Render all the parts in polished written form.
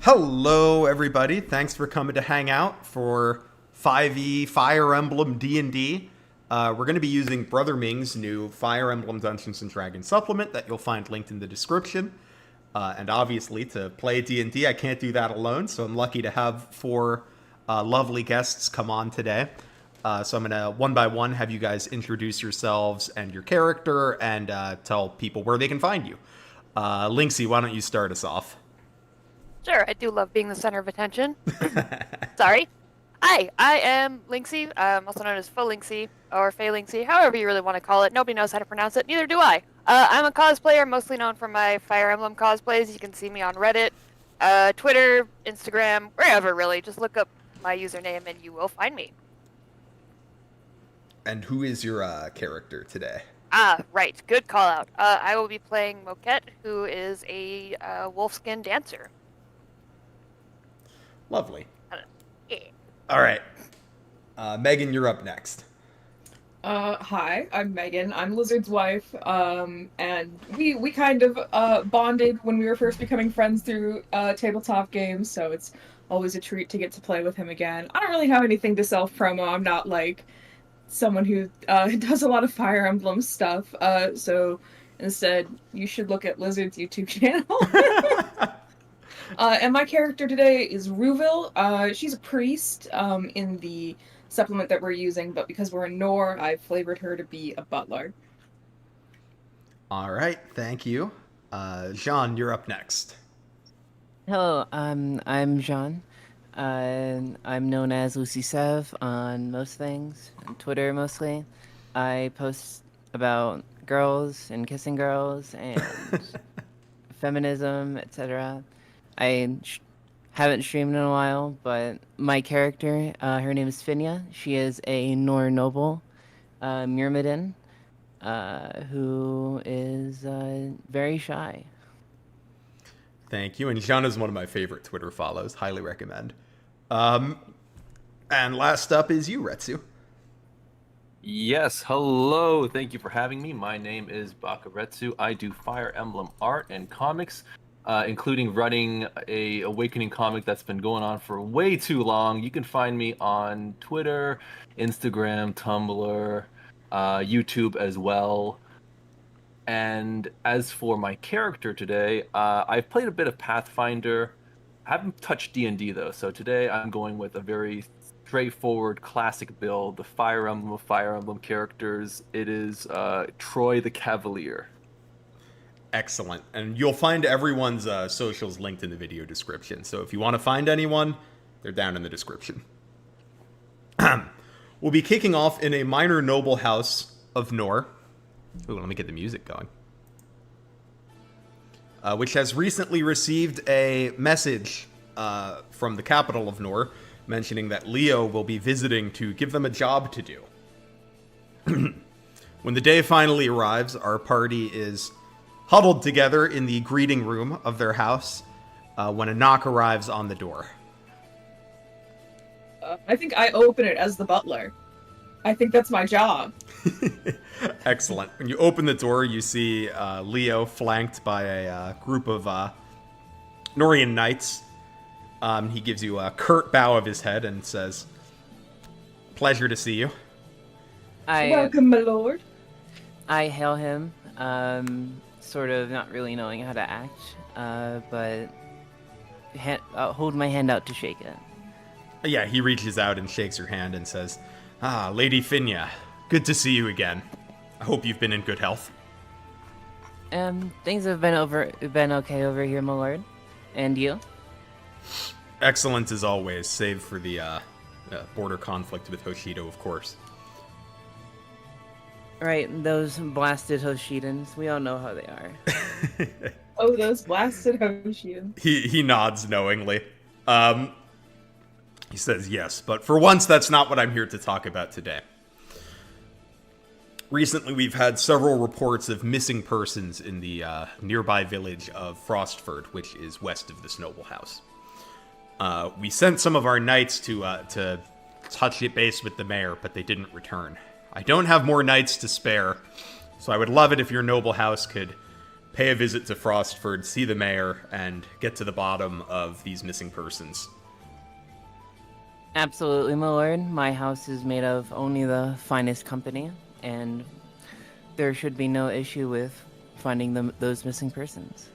Hello, everybody. Thanks for coming to hang out for 5e Fire Emblem D&D. We're going to be using Brother Ming's new Fire Emblem Dungeons & Dragons supplement that you'll find linked in the description. And obviously, to play D&D, I can't do that alone, so I'm lucky to have four lovely guests come on today. So I'm going to, one by one, have you guys introduce yourselves and your character and tell people where they can find you. Linksy, why don't you start us off? Sure, I do love being the center of attention. Sorry. Hi, I am Linksy, also known as Faux Linksy, or Fey Linksy, however you really want to call it. Nobody knows how to pronounce it, neither do I. I'm a cosplayer, mostly known for my Fire Emblem cosplays. You can see me on Reddit, Twitter, Instagram, wherever really. Just look up my username and you will find me. And who is your character today? Right, good call out. I will be playing Moquette, who is a wolfskin dancer. Lovely. Yeah. All right. Megan, you're up next. Hi, I'm Megan. I'm Lizard's wife, and we kind of bonded when we were first becoming friends through tabletop games, so it's always a treat to get to play with him again. I don't really have anything to self-promo. I'm not like someone who does a lot of Fire Emblem stuff, so instead you should look at Lizard's YouTube channel. And my character today is Ruvil. She's a priest in the supplement that we're using, but because we're in Nohr, I flavored her to be a butler. All right, thank you. Jean, you're up next. Hello, I'm Jean. I'm known as Lucy Sev on most things, on Twitter mostly. I post about girls and kissing girls and feminism, etc. I haven't streamed in a while, but my character, her name is Finia. She is a Nohr noble, Myrmidon, who is very shy. Thank you. And Jean is one of my favorite Twitter follows. Highly recommend. And last up is you, Retsu. Yes, hello. Thank you for having me. My name is Bakaretsu. I do Fire Emblem art and comics, including running a Awakening comic that's been going on for way too long. You can find me on Twitter, Instagram, Tumblr, YouTube as well. And as for my character today, I've played a bit of Pathfinder. I haven't touched D&D though, so today I'm going with a very straightforward classic build, the Fire Emblem of Fire Emblem characters. It is Troy the Cavalier. Excellent. And you'll find everyone's socials linked in the video description. So if you want to find anyone, they're down in the description. We'll be kicking off in a minor noble house of Nohr. Ooh, let me get the music going. Which has recently received a message from the capital of Nohr mentioning that Leo will be visiting to give them a job to do. When the day finally arrives, our party is huddled together in the greeting room of their house when a knock arrives on the door. I think I open it as the butler. I think that's my job. Excellent. When you open the door, you see Leo flanked by a group of Norian knights. He gives you a curt bow of his head and says, "Pleasure to see you." Welcome, my lord. I hail him, sort of not really knowing how to act, but hold my hand out to shake it. Yeah, he reaches out and shakes your hand and says, "Ah, Lady Finia, good to see you again. I hope you've been in good health." Things have been okay over here, my lord. And you? Excellent as always, save for the border conflict with Hoshido, of course. Right, those blasted Hoshidans. We all know how they are. Oh, those blasted Hoshians. He nods knowingly. He says yes, but for once that's not what I'm here to talk about today. Recently we've had several reports of missing persons in the nearby village of Frostfur, which is west of this noble house. We sent some of our knights to touch base with the mayor, but they didn't return. I don't have more knights to spare, so I would love it if your noble house could pay a visit to Frostfur, see the mayor, and get to the bottom of these missing persons. Absolutely, my lord. My house is made of only the finest company, and there should be no issue with finding those missing persons.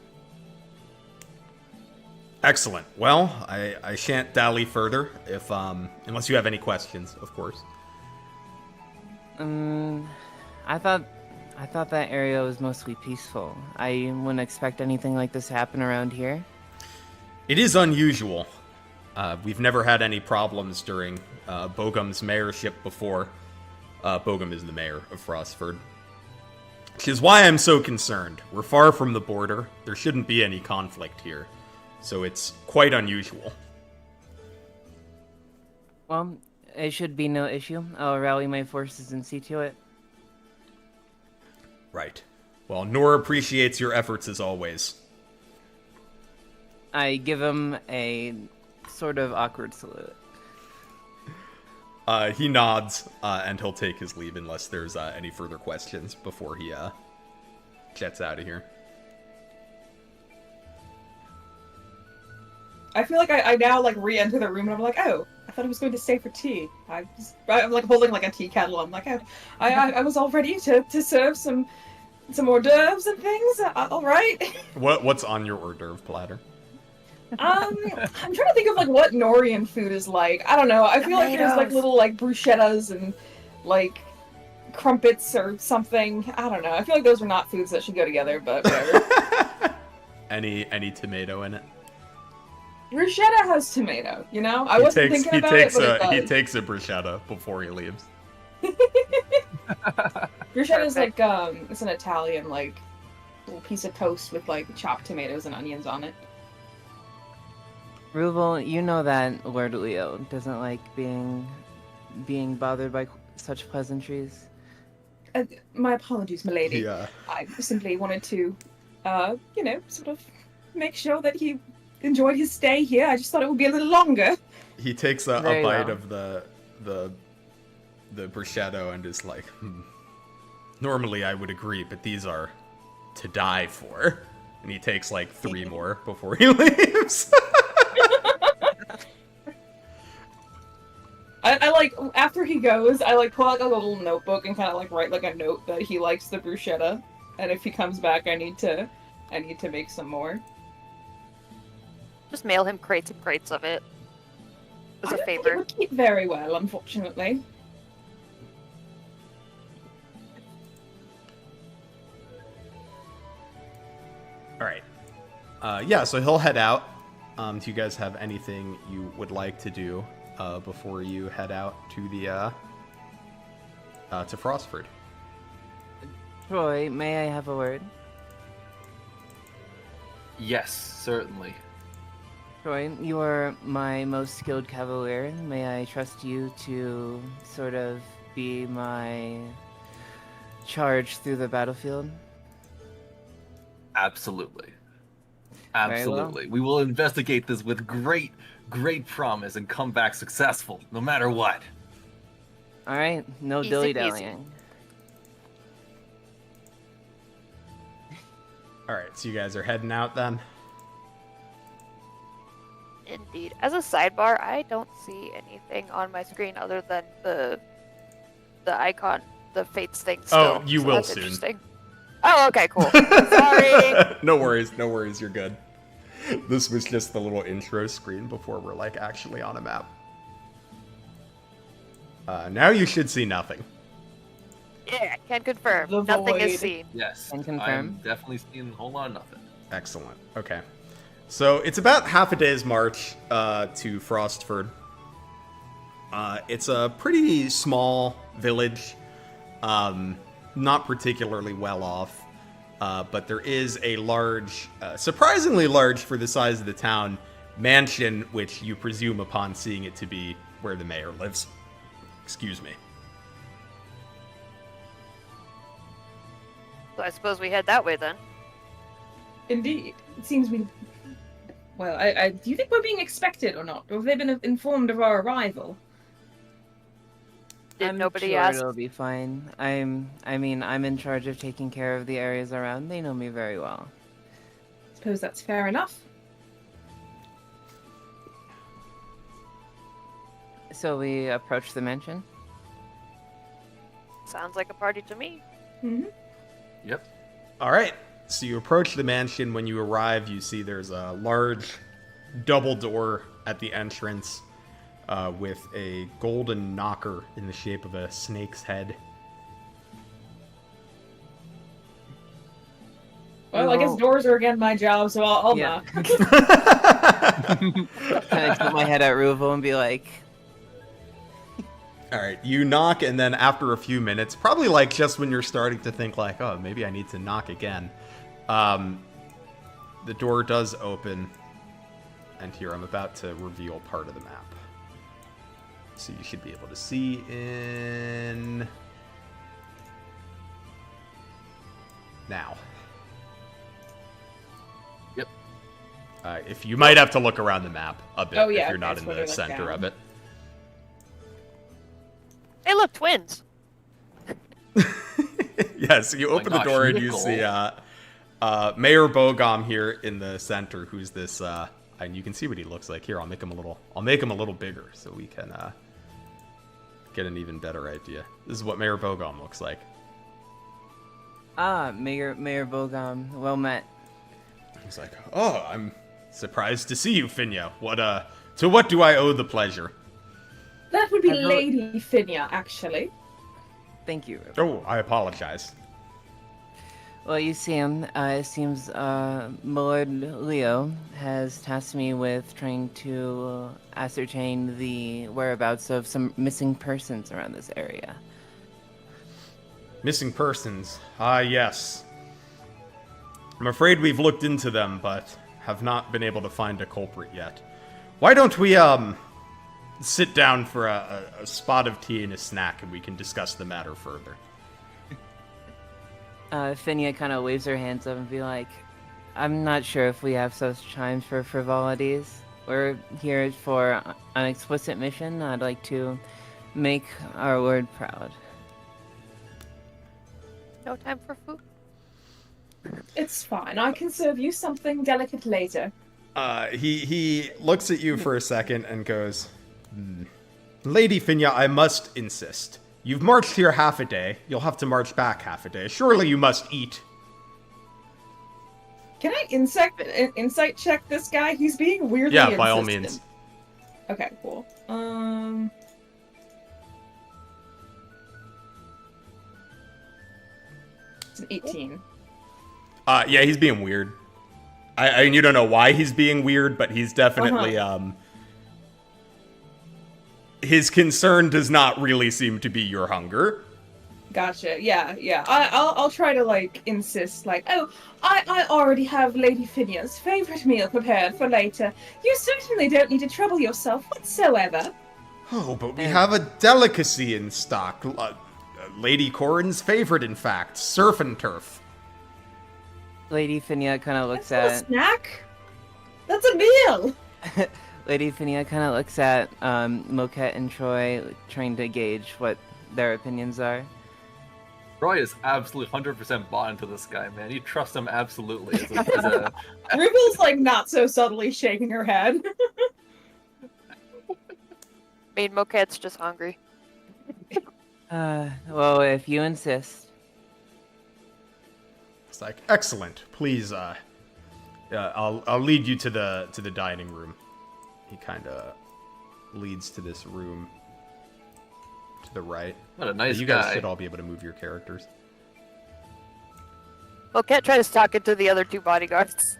Excellent. Well, I shan't dally further, if unless you have any questions, of course. I thought that area was mostly peaceful. I wouldn't expect anything like this to happen around here. It is unusual. We've never had any problems during Bogum's mayorship before. Bogum is the mayor of Frostfur. Which is why I'm so concerned. We're far from the border. There shouldn't be any conflict here. So it's quite unusual. Well, it should be no issue. I'll rally my forces and see to it. Right. Well, Nohr appreciates your efforts as always. I give him a sort of awkward salute. He nods, and he'll take his leave unless there's any further questions before he jets out of here. I feel like I now like re-enter the room and I'm like, oh, I thought I was going to stay for tea. I'm like holding like a tea kettle. I'm like, oh, I was all ready to serve some hors d'oeuvres and things. All right. What's on your hors d'oeuvre platter? I'm trying to think of like what Norian food is like. I don't know. I feel like there's like Tomatoes. little like bruschettas and like crumpets or something. I don't know. I feel like those are not foods that should go together, but whatever. Any tomato in it? Bruschetta has tomato, you know? I wasn't thinking about it, but it He does. takes a bruschetta before he leaves. Bruschetta is Perfect. like it's an Italian like little piece of toast with like chopped tomatoes and onions on it. Ruvel, you know that Lord Leo doesn't like being bothered by such pleasantries. My apologies, milady. Yeah. I simply wanted to, sort of make sure that he enjoyed his stay here. I just thought it would be a little longer. He takes a Very bite well. of the bruschetto and is like, normally I would agree, but these are to die for. And he takes like 3 more before he leaves. I like after he goes, I like pull out a little notebook and kind of like write like a note that he likes the bruschetta, and if he comes back, I need to make some more. Just mail him crates and crates of it. As I a don't think it favor. would keep very well, unfortunately. All right. Yeah, so he'll head out. Do you guys have anything you would like to do before you head out to the to Frostfur? Troy, may I have a word? Yes, certainly. Troy, you are my most skilled cavalier. May I trust you to sort of be my charge through the battlefield? Absolutely. Very well. Absolutely. We will investigate this with great promise and come back successful, no matter what. All right, no Easy dilly-dallying. All right, so you guys are heading out then. Indeed. As a sidebar, I don't see anything on my screen other than the icon, the fates thing still. Oh, you will that's soon. Interesting. Oh, okay, cool. Sorry. No worries, you're good. This was just the little intro screen before we're like actually on a map. Now you should see nothing. Yeah, can confirm. The Nothing void. is seen. Yes. And confirm. I'm definitely seeing a whole lot of nothing. Excellent. Okay. So it's about half a day's march to Frostfur. It's a pretty small village, not particularly well off, but there is a large, surprisingly large for the size of the town, mansion, which you presume upon seeing it to be where the mayor lives. Excuse me. So I suppose we head that way then. Indeed, it seems we. Well, do you think we're being expected or not? Or have they been informed of our arrival? Did I'm nobody sure ask? it'll be fine. I'm in charge of taking care of the areas around. They know me very well. Suppose that's fair enough. So we approach the mansion. Sounds like a party to me. Mm-hmm. Yep. All right. So you approach the mansion. When you arrive, you see there's a large double door at the entrance with a golden knocker in the shape of a snake's head. Well, I guess doors are again my job, so I'll Yeah. knock. Kind of tilt my head at Ruvel and be like, All right, you knock, and then after a few minutes, probably like just when you're starting to think like, oh, maybe I need to knock again, the door does open, and here I'm about to reveal part of the map. So you should be able to see in now. Yep. If you might have to look around the map a bit Oh, yeah, if you're not okay, in so the look center down. of it. Hey, look, twins. Yes, you Oh my open the gosh, door and you Nickel. see Mayor Bogom here in the center, who's this, and you can see what he looks like. Here, I'll make him a little bigger so we can get an even better idea. This is what Mayor Bogom looks like. Mayor Bogom, well met. He's like, oh, I'm surprised to see you, Finya. To what do I owe the pleasure? That would be I've heard- Lady Finya, actually. Thank you, Ruvel. Oh, I apologize. Well, you see, it seems Lord Leo has tasked me with trying to ascertain the whereabouts of some missing persons around this area. Missing persons. Ah, yes. I'm afraid we've looked into them, but have not been able to find a culprit yet. Why don't we, sit down for a spot of tea and a snack, and we can discuss the matter further. Finya kind of waves her hands up and be like, I'm not sure if we have such times for frivolities. We're here for an explicit mission. I'd like to make our lord proud. No time for food. It's fine. I can serve you something delicate later. He looks at you for a second and goes, Lady Finya, I must insist. You've marched here half a day. You'll have to march back half a day. Surely you must eat. Can I insight check this guy? He's being weirdly Yeah, by all insistent. means. Okay, cool. It's an 18. Yeah, he's being weird. I mean, you don't know why he's being weird, but he's definitely, his concern does not really seem to be your hunger. Gotcha. Yeah. I'll try to like insist, like, oh, I already have Lady Finya's favorite meal prepared for later. You certainly don't need to trouble yourself whatsoever. Oh, but we have a delicacy in stock. Lady Corin's favorite, in fact, surf and turf. Lady Finya kind of looks That's not a at snack. That's a meal. Lady Finya kind of looks at Moquette and Troy, trying to gauge what their opinions are. Roy is absolutely 100% bought into this guy, man. You trust him absolutely. As a Rubil's like not so subtly shaking her head. Made Moquette's just hungry. Well, if you insist. It's like, excellent. Please, I'll lead you to the dining room. He kind of leads to this room to the right. what a nice You guy. guys should all be able to move your characters. Moquette tries to talk it to the other two bodyguards.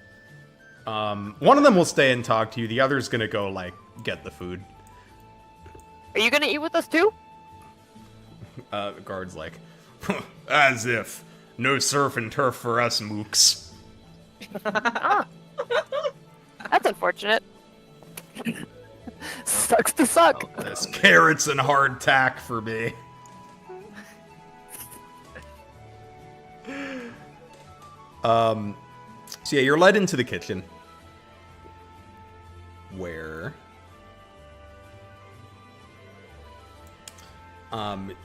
One of them will stay and talk to you. The other's gonna go like get the food. Are you gonna eat with us too? The guard's like, as if. No surf and turf for us, mooks. That's unfortunate. Sucks to suck. There's carrots and hardtack for me. So yeah, you're led into the kitchen. Where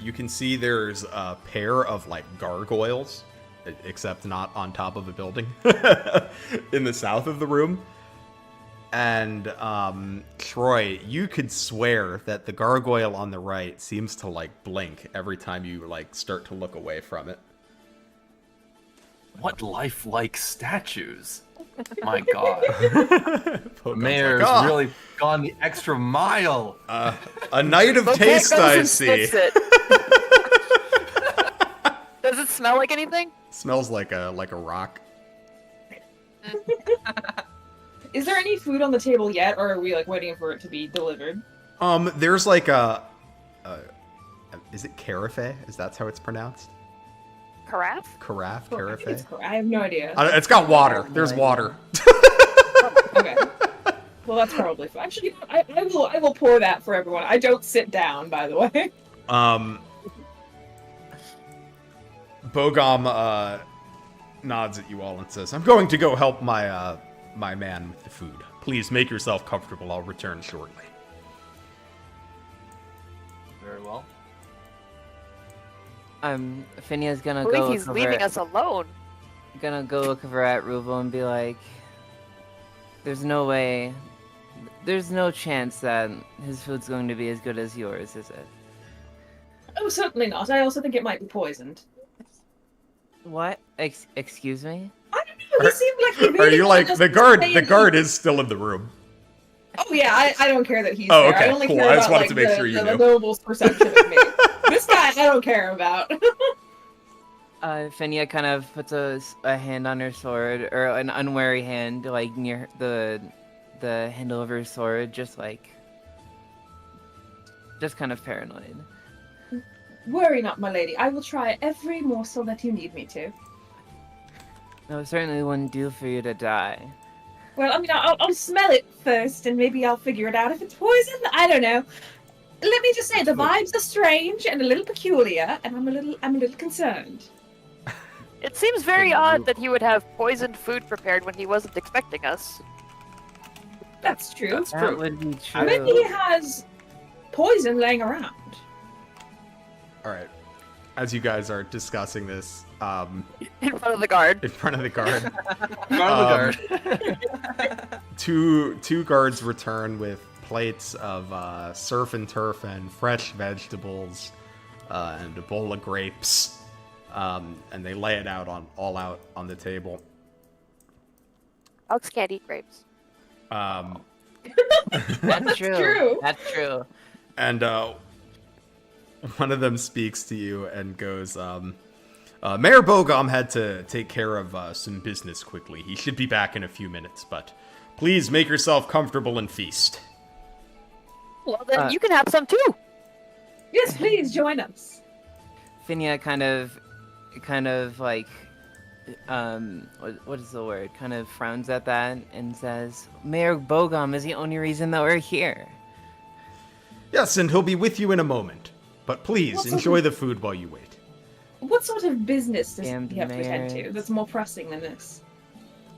you can see there's a pair of like gargoyles, except not on top of a building, in the south of the room. And Troy, you could swear that the gargoyle on the right seems to like blink every time you like start to look away from it. What lifelike statues! My God, Pokemon's Mayor's like, "Ah, really gone the extra mile. a night of Bocat taste, goes I and see. sniffs it. Does it smell like anything? Smells like a rock. Is there any food on the table yet, or are we like waiting for it to be delivered? There's like is it carafe? Is that how it's pronounced? Carafe? Carafe, Oh, I think it's carafe. I have no idea. It's got water. There's water. Okay. Well, that's probably fine. Actually, I will pour that for everyone. I don't sit down, by the way. Bogom nods at you all and says, "I'm going to go help my my man with the food. Please make yourself comfortable. I'll return shortly." Very well. Finnia's gonna I go believe he's look over leaving at, us alone. gonna go look over at Ruvo and be like, "There's no way, there's no chance that his food's going to be as good as yours, is it?" Oh, certainly not. I also think it might be poisoned. What? Excuse me? I don't know. He seemed like he Are really you like wanted us the to guard? stay The in guard is still in the room. Oh yeah, I don't care that he's Oh, there. okay, I only cool. care I just about wanted to like, make sure you the knew. noble's perception of me. This guy, I don't care about. Finia kind of puts a hand on her sword, or an unwary hand, like near the handle of her sword, just kind of paranoid. Worry not, my lady. I will try every morsel that you need me to. No, it certainly wouldn't do for you to die. Well, I mean, I'll smell it first, and maybe I'll figure it out. If it's poison, I don't know. Let me just say, the vibes are strange and a little peculiar, and I'm a little concerned. It seems very odd that he would have poisoned food prepared when he wasn't expecting us. That's true. That's That true. would be true. Maybe he has poison laying around. All right. As you guys are discussing this, In front of the guard. in front of the guard, Front of the guard. two guards return with plates of surf and turf and fresh vegetables and a bowl of grapes, and they lay it out on the table. Dogs can't eat grapes. That's true. true. That's true. And one of them speaks to you and goes, Mayor Bogom had to take care of some business quickly. He should be back in a few minutes, but please make yourself comfortable and feast. Well, then you can have some too. Yes, please join us. Finia kind of like, what is the word? Kind of frowns at that and says, "Mayor Bogom is the only reason that we're here." Yes, and he'll be with you in a moment. But please, What's enjoy up? the food while you wait. What sort of business does Damn he have to attend to mayors. that's more pressing than this?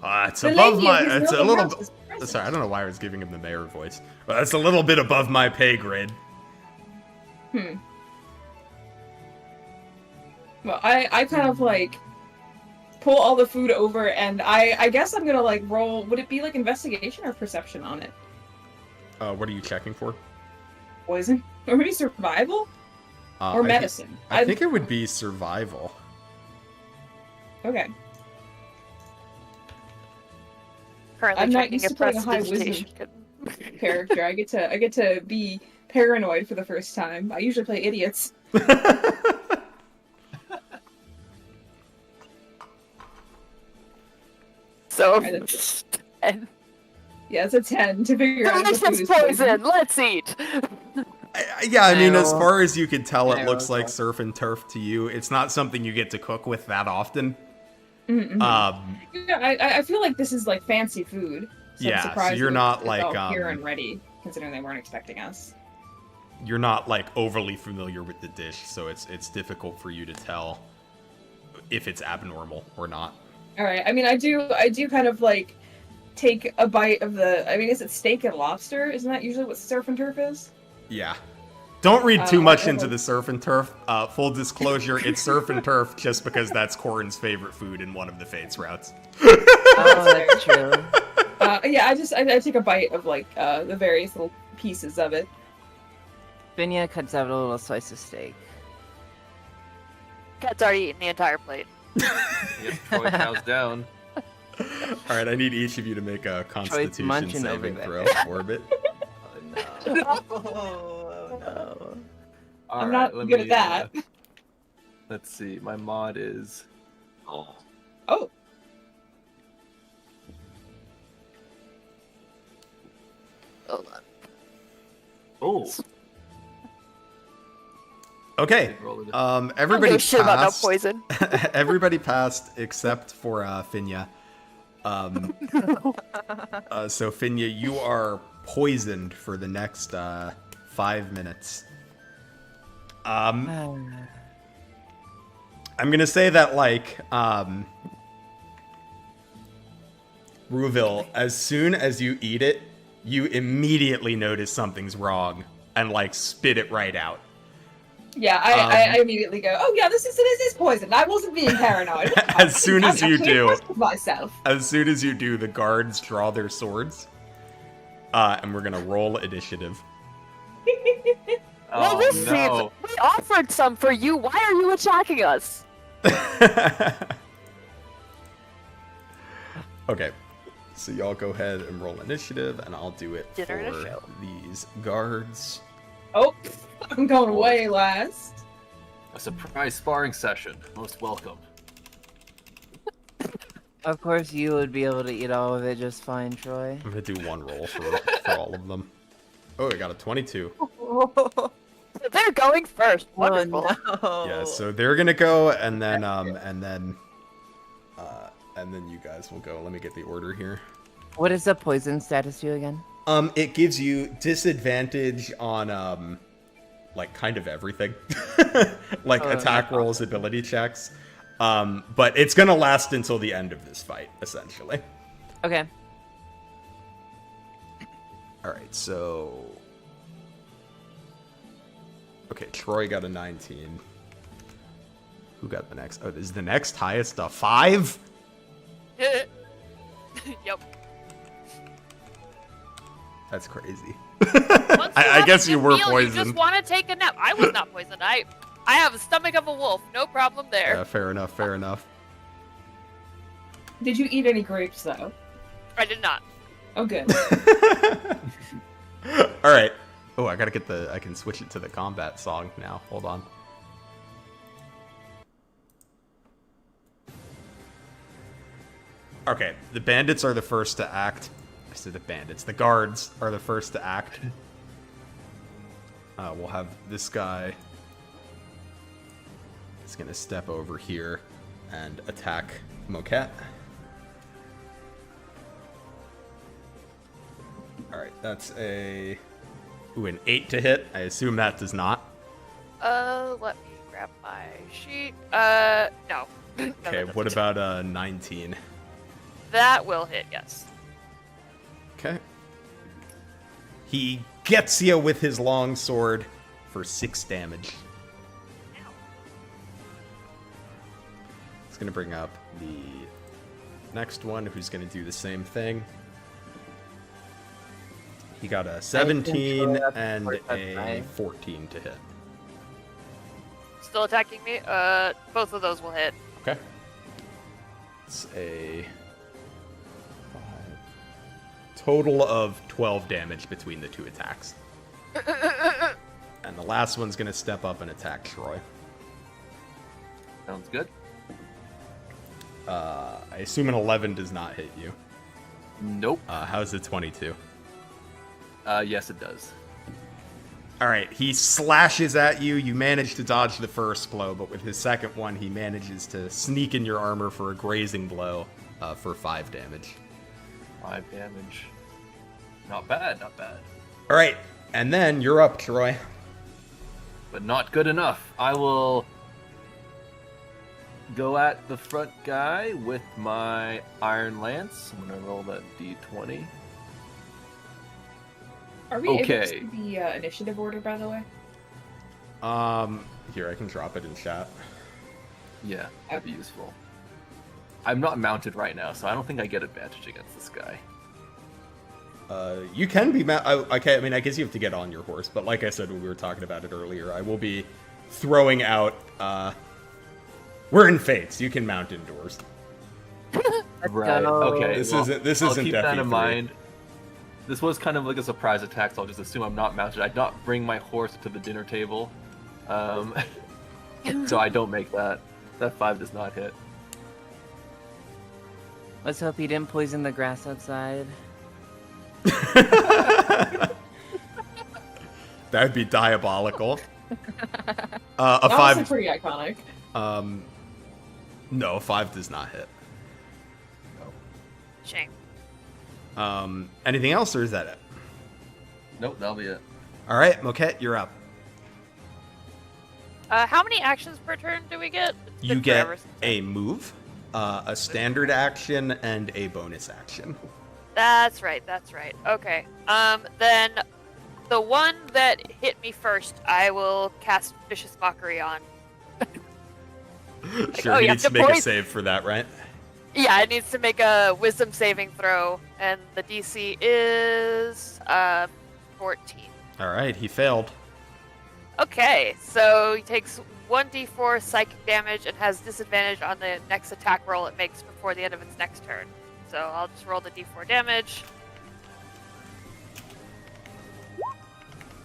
It's The above lady my... of his It's a noble little... house is present. Sorry, I don't know why I was giving him the mayor voice. But it's a little bit above my pay grade. Well, I kind of like pull all the food over, and I guess I'm gonna like roll. Would it be like investigation or perception on it? What are you checking for? Poison or maybe survival or medicine? I think it would be survival. Okay. Currently I'm not checking used if to playing a high prestidigitation Character. I get to be paranoid for the first time. I usually play idiots. So, Right, and Yeah, it's a 10 to figure out. if the food delicious is poison. Let's eat. Yeah, I mean, as Arrow. far as you can tell, it Arrow looks like as surf and turf to you. It's not something you get to cook with that often. Mm-mm. Yeah, I feel like this is like fancy food. So Yeah, I'm so surprised you're that not, it's like, all here and ready, considering they weren't expecting us. You're not like overly familiar with the dish, so it's difficult for you to tell if it's abnormal or not. All right. I mean, I do kind of like take a bite of the. I mean, is it steak and lobster? Isn't that usually what surf and turf is? Yeah. Don't read too much into the surf and turf. Full disclosure, it's surf and turf just because that's Corin's favorite food in one of the Fates routes. Oh, that's true. Yeah, I take a bite of like the various little pieces of it. Finya cuts out a little slice of steak. Cat's already eaten the entire plate. Yep, Troy cows down. All right, I need each of you to make a Constitution munching saving over throw. Orbit. Oh no. Oh no. All I'm right, not let good me, at that. Let's see. My mod is. Oh. Hold on. Oh. Okay. Roll it. Everybody Shit about no passed. poison. Everybody passed except for Finya. So Finya, you are poisoned for the next 5 minutes. I'm gonna say that Ruvil, as soon as you eat it, you immediately notice something's wrong and spit it right out. Yeah, I immediately go, oh yeah, this is poison. I wasn't being paranoid. As soon as you actually do, impressed with myself. as soon as you do, the guards draw their swords, and we're gonna roll initiative. Well, Oh this no. seems... We offered some for you. Why are you attacking us? Okay, so y'all go ahead and roll initiative, and I'll do it Dinner and a for show. these guards. Oh, I'm going way last. A surprise sparring session. Most welcome. Of course, you would be able to eat all of it just fine, Troy. I'm gonna do one roll for all of them. Oh, I got a 22. They're going first. Wonderful. Oh, no. Yeah, so they're gonna go, and then you guys will go. Let me get the order here. What does the poison status do again? It gives you disadvantage on kind of everything, attack rolls, ability checks. But it's gonna last until the end of this fight, essentially. Okay. All right, so okay, Troy got a 19. Who got the next? Oh, is the next highest a 5? Yep. That's crazy. Once I have guess a you good were meal, You poisoned. just want to take a nap. I was not poisoned. I have a stomach of a wolf. No problem there. Yeah, fair enough. Fair enough. Did you eat any grapes though? I did not. Oh, good. All right. Oh, I gotta get I can switch it to the combat song now. Hold on. Okay, the bandits are the first to act. I said the bandits. The guards are the first to act. We'll have this guy. He's gonna step over here and attack Moquette. All right, that's an 8 to hit. I assume that does not. Let me grab my sheet. No. No, Okay, that what doesn't. about 19? That will hit, yes. Okay. He gets you with his long sword for 6 damage. He's gonna bring up the next one, who's gonna do the same thing. He got a 17 and a 14 to hit. Still attacking me? Both of those will hit. Okay. It's a total of 12 damage between the 2 attacks. And the last one's gonna step up and attack Troy. Sounds good. I assume an 11 does not hit you. Nope. How's the 22? Yes, it does. All right, he slashes at you. You manage to dodge the first blow, but with his second one, he manages to sneak in your armor for a grazing blow for 5 damage. 5 damage. Not bad, not bad. All right, and then you're up, Troy. But not good enough. I will go at the front guy with my Iron Lance. I'm going to roll that d20. Are we able to Okay. see the initiative order, by the way? Here, I can drop it in chat. Yeah, that'd be useful. I'm not mounted right now, so I don't think I get advantage against this guy. You can be okay, I mean, I guess you have to get on your horse, but like I said when we were talking about it earlier, I will be throwing out, we're in Fates. You can mount indoors. Right, go. okay. This well, isn't I'll keep that Defi in 3. mind. This was kind of like a surprise attack, so I'll just assume I'm not mounted. I'd not bring my horse to the dinner table. So I don't make that. That 5 does not hit. Let's hope he didn't poison the grass outside. That'd be diabolical. A Honestly, 5. pretty iconic. No, 5 does not hit. Shame. Anything else, or is that it? Nope, that'll be it. All right, Moquette, you're up. How many actions per turn do we get? It's You been get forever since a move, a standard action, and a bonus action. That's right. Okay. Then the one that hit me first, I will cast Vicious Mockery on. Sure, oh, he you needs have to to make a poison- save for that, right? Yeah, it needs to make a Wisdom saving throw, and the DC is 14. All right, he failed. Okay, so he takes 1d4 psychic damage and has disadvantage on the next attack roll it makes before the end of its next turn. So I'll just roll the d4 damage.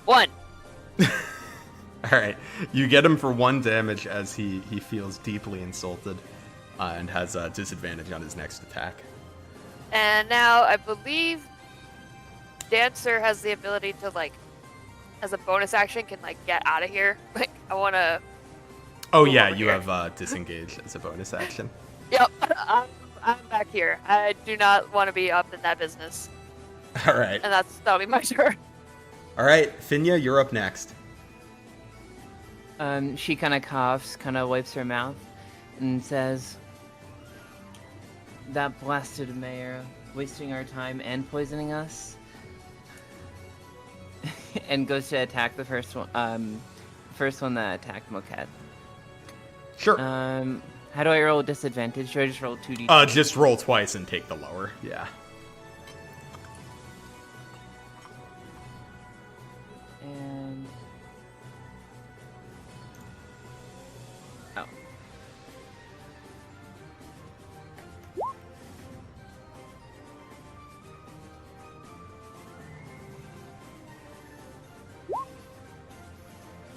1. All right, you get him for 1 damage as he feels deeply insulted and has a disadvantage on his next attack. And now I believe Dancer has the ability to, like, as a bonus action, can, like, get out of here. Like, I want to... Oh Move yeah, over you here. have disengage as a bonus action. Yep, I'm back here. I do not want to be up in that business. All right, And that'll be my turn. all right, Finya, you're up next. She kind of coughs, kind of wipes her mouth, and says, "That blasted mayor, wasting our time and poisoning us." And goes to attack the first one. First one that attacked Moquette. Sure. How do I roll disadvantage? Should I just roll 2d? Just roll twice and take the lower. Yeah. And oh,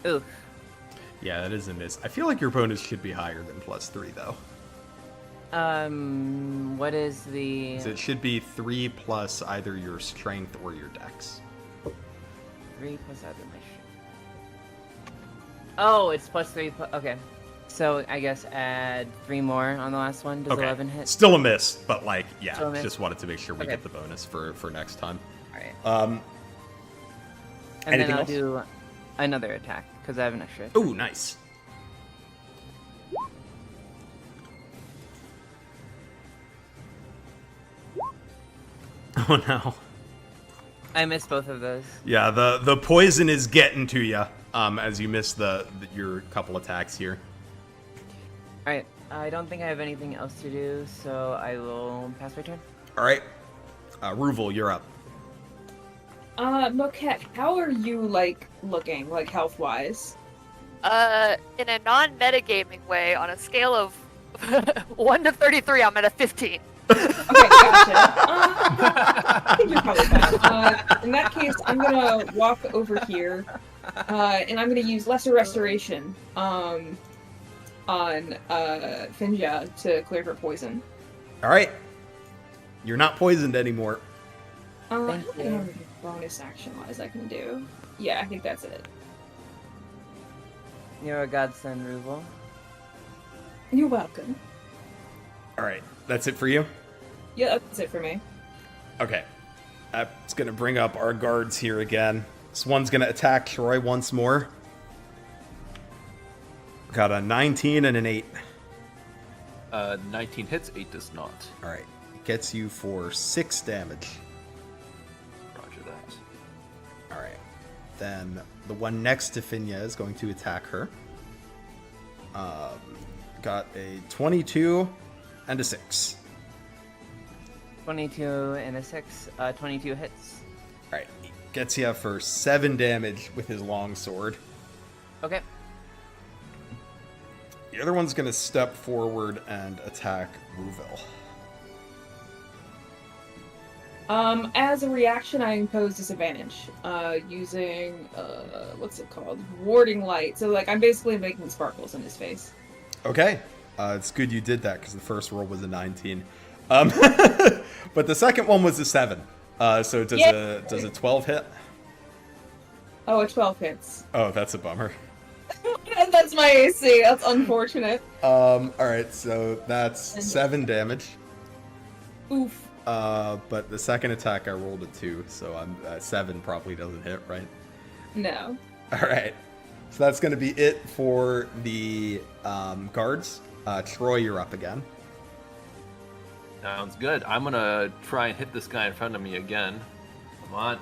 oof. Yeah, that is a miss. I feel like your bonus should be higher than +3 though. What is the 'Cause it should be 3 plus either your strength or your dex. 3 plus either my Oh, it's +3. Okay, so I guess add 3 more on the last one. Does Okay. 11 hit? Still a miss, but like, yeah, Still a miss? just wanted to make sure we Okay. get the bonus for next time. All right. Um, And anything then I'll else? do another attack because I have an extra. ooh, nice. Oh no. I missed both of those. Yeah, the poison is getting to you as you miss your couple attacks here. All right. I don't think I have anything else to do, so I will pass my turn. All right, Ruval, you're up. Moquette, how are you, like, looking, like, health-wise? In a non-metagaming way, on a scale of 1 to 33, I'm at a 15. Okay, gotcha. I think you're probably fine. In that case, I'm gonna walk over here, and I'm gonna use Lesser Restoration, on, Finja to clear her poison. All right, you're not poisoned anymore. I Thank don't think I you. have anything bonus action-wise I can do. Yeah, I think that's it. You're a godsend, Ruval. You're welcome. All right, that's it for you. Yeah, that's it for me. Okay, that's gonna bring up our guards here again. This one's gonna attack Troy once more. Got a 19 and an 8. 19 hits, 8 does not. All right, gets you for 6 damage. Roger that. All right, Then the one next to Finya is going to attack her. Got a 22 and a 6. 22 and a 6. 22 hits. Alright, he gets you for 7 damage with his long sword. Okay. The other one's going to step forward and attack Ruville. As a reaction, I impose disadvantage, using, what's it called? Warding light. So, like, I'm basically making sparkles in his face. Okay. It's good you did that, because the first roll was a 19. But the second one was a 7. So does a 12 hit? Oh, a 12 hits. Oh, that's a bummer. That's my AC. That's unfortunate. Alright, so that's 7 damage. Oof. But the second attack I rolled a 2, so I'm 7 probably doesn't hit, right? No. Alright. So that's going to be it for the guards. Troy, you're up again. Sounds good. I'm gonna try and hit this guy in front of me again. Come on.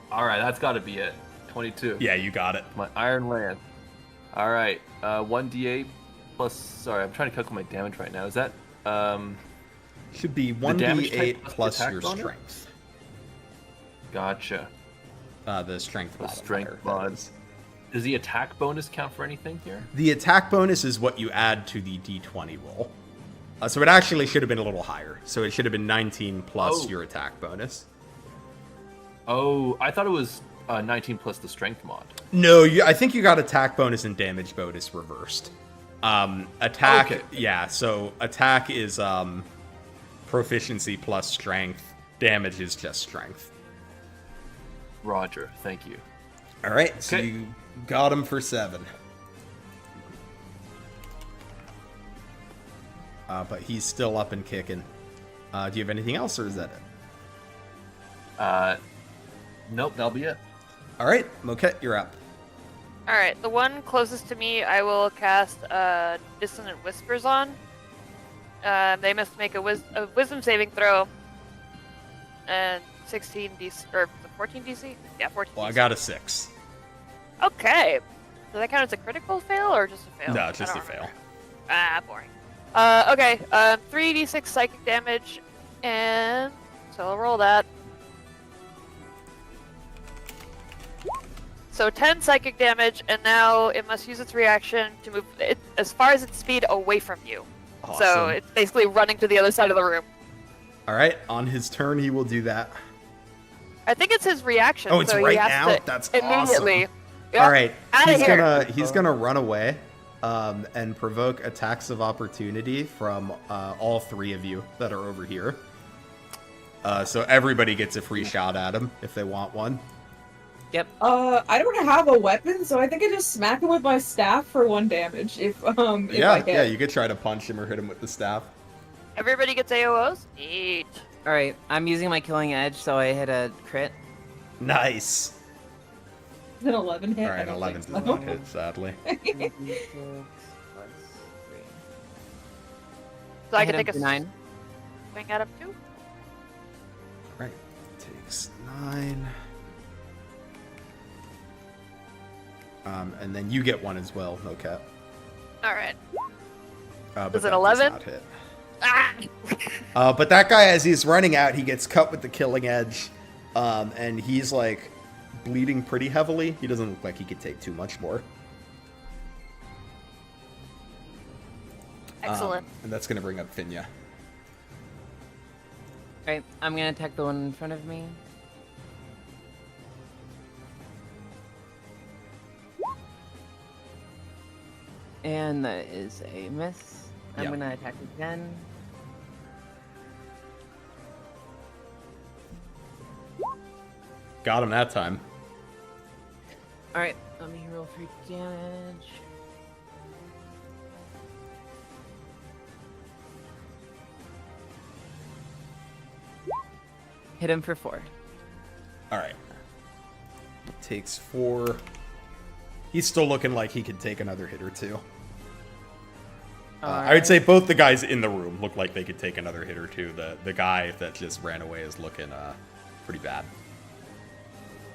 All right, that's got to be it. 22. Yeah, you got it. My Iron Lance. All right, 1d8 plus. Sorry, I'm trying to calculate my damage right now. Is that Should be damage 1d8 type plus attack your bonus? strength. Gotcha. The strength The modifier. strength that mod. is. Does the attack bonus count for anything here? The attack bonus is what you add to the d20 roll. So it actually should have been a little higher. So it should have been 19 plus Oh. your attack bonus. Oh, I thought it was 19 plus the strength mod. No, I think you got attack bonus and damage bonus reversed. Attack, Okay. yeah. So attack is proficiency plus strength. Damage is just strength. Roger, thank you. All right, so Okay. you got him for 7. But he's still up and kicking. Do you have anything else, or is that it? Nope, that'll be it. All right, Moquette, you're up. Alright, the one closest to me, I will cast Dissonant Whispers on. They must make a wisdom saving throw. And 16 DC, or 14 DC? Yeah, 14 Well, I DC. got a 6. Okay. Does that count as a critical fail or just a fail? No, I just a don't fail. remember. Ah, boring. Okay, 3d6 psychic damage, and so I'll roll that. So 10 psychic damage, and now it must use its reaction to move it as far as its speed away from you. So Awesome. it's basically running to the other side of the room. All right, on his turn, he will do that. I think it's his reaction. Oh, it's so he right has now? to That's immediately. awesome. Yep, All right, outta he's here. gonna run away, and provoke attacks of opportunity from all 3 of you that are over here. So everybody gets a free shot at him if they want one. Yep. I don't have a weapon, so I think I just smack him with my staff for 1 damage if I hit. Yeah, you could try to punch him or hit him with the staff. Everybody gets AOs? Neat. Alright, I'm using my killing edge, so I hit a crit. Nice. Is it 11 hit? All I right, don't 11 think does so. not hit, sadly. 1d6 plus 3. So I hit can him take a for 9. swing at him too? All right, takes 9. And then you get 1 as well, Moquette. Alright. But Is it that 11? Does not hit. Ah! But that guy, as he's running out, he gets cut with the killing edge, and he's like bleeding pretty heavily. He doesn't look like he could take too much more. Excellent. And that's going to bring up Finya. Alright, I'm gonna attack the one in front of me. And that is a miss. I'm Yep. gonna attack again. Got him that time. Alright, let me roll for damage. Hit him for 4. All right. Takes 4. He's still looking like he could take another hit or 2. I would say both the guys in the room look like they could take another hit or 2. The guy that just ran away is looking pretty bad.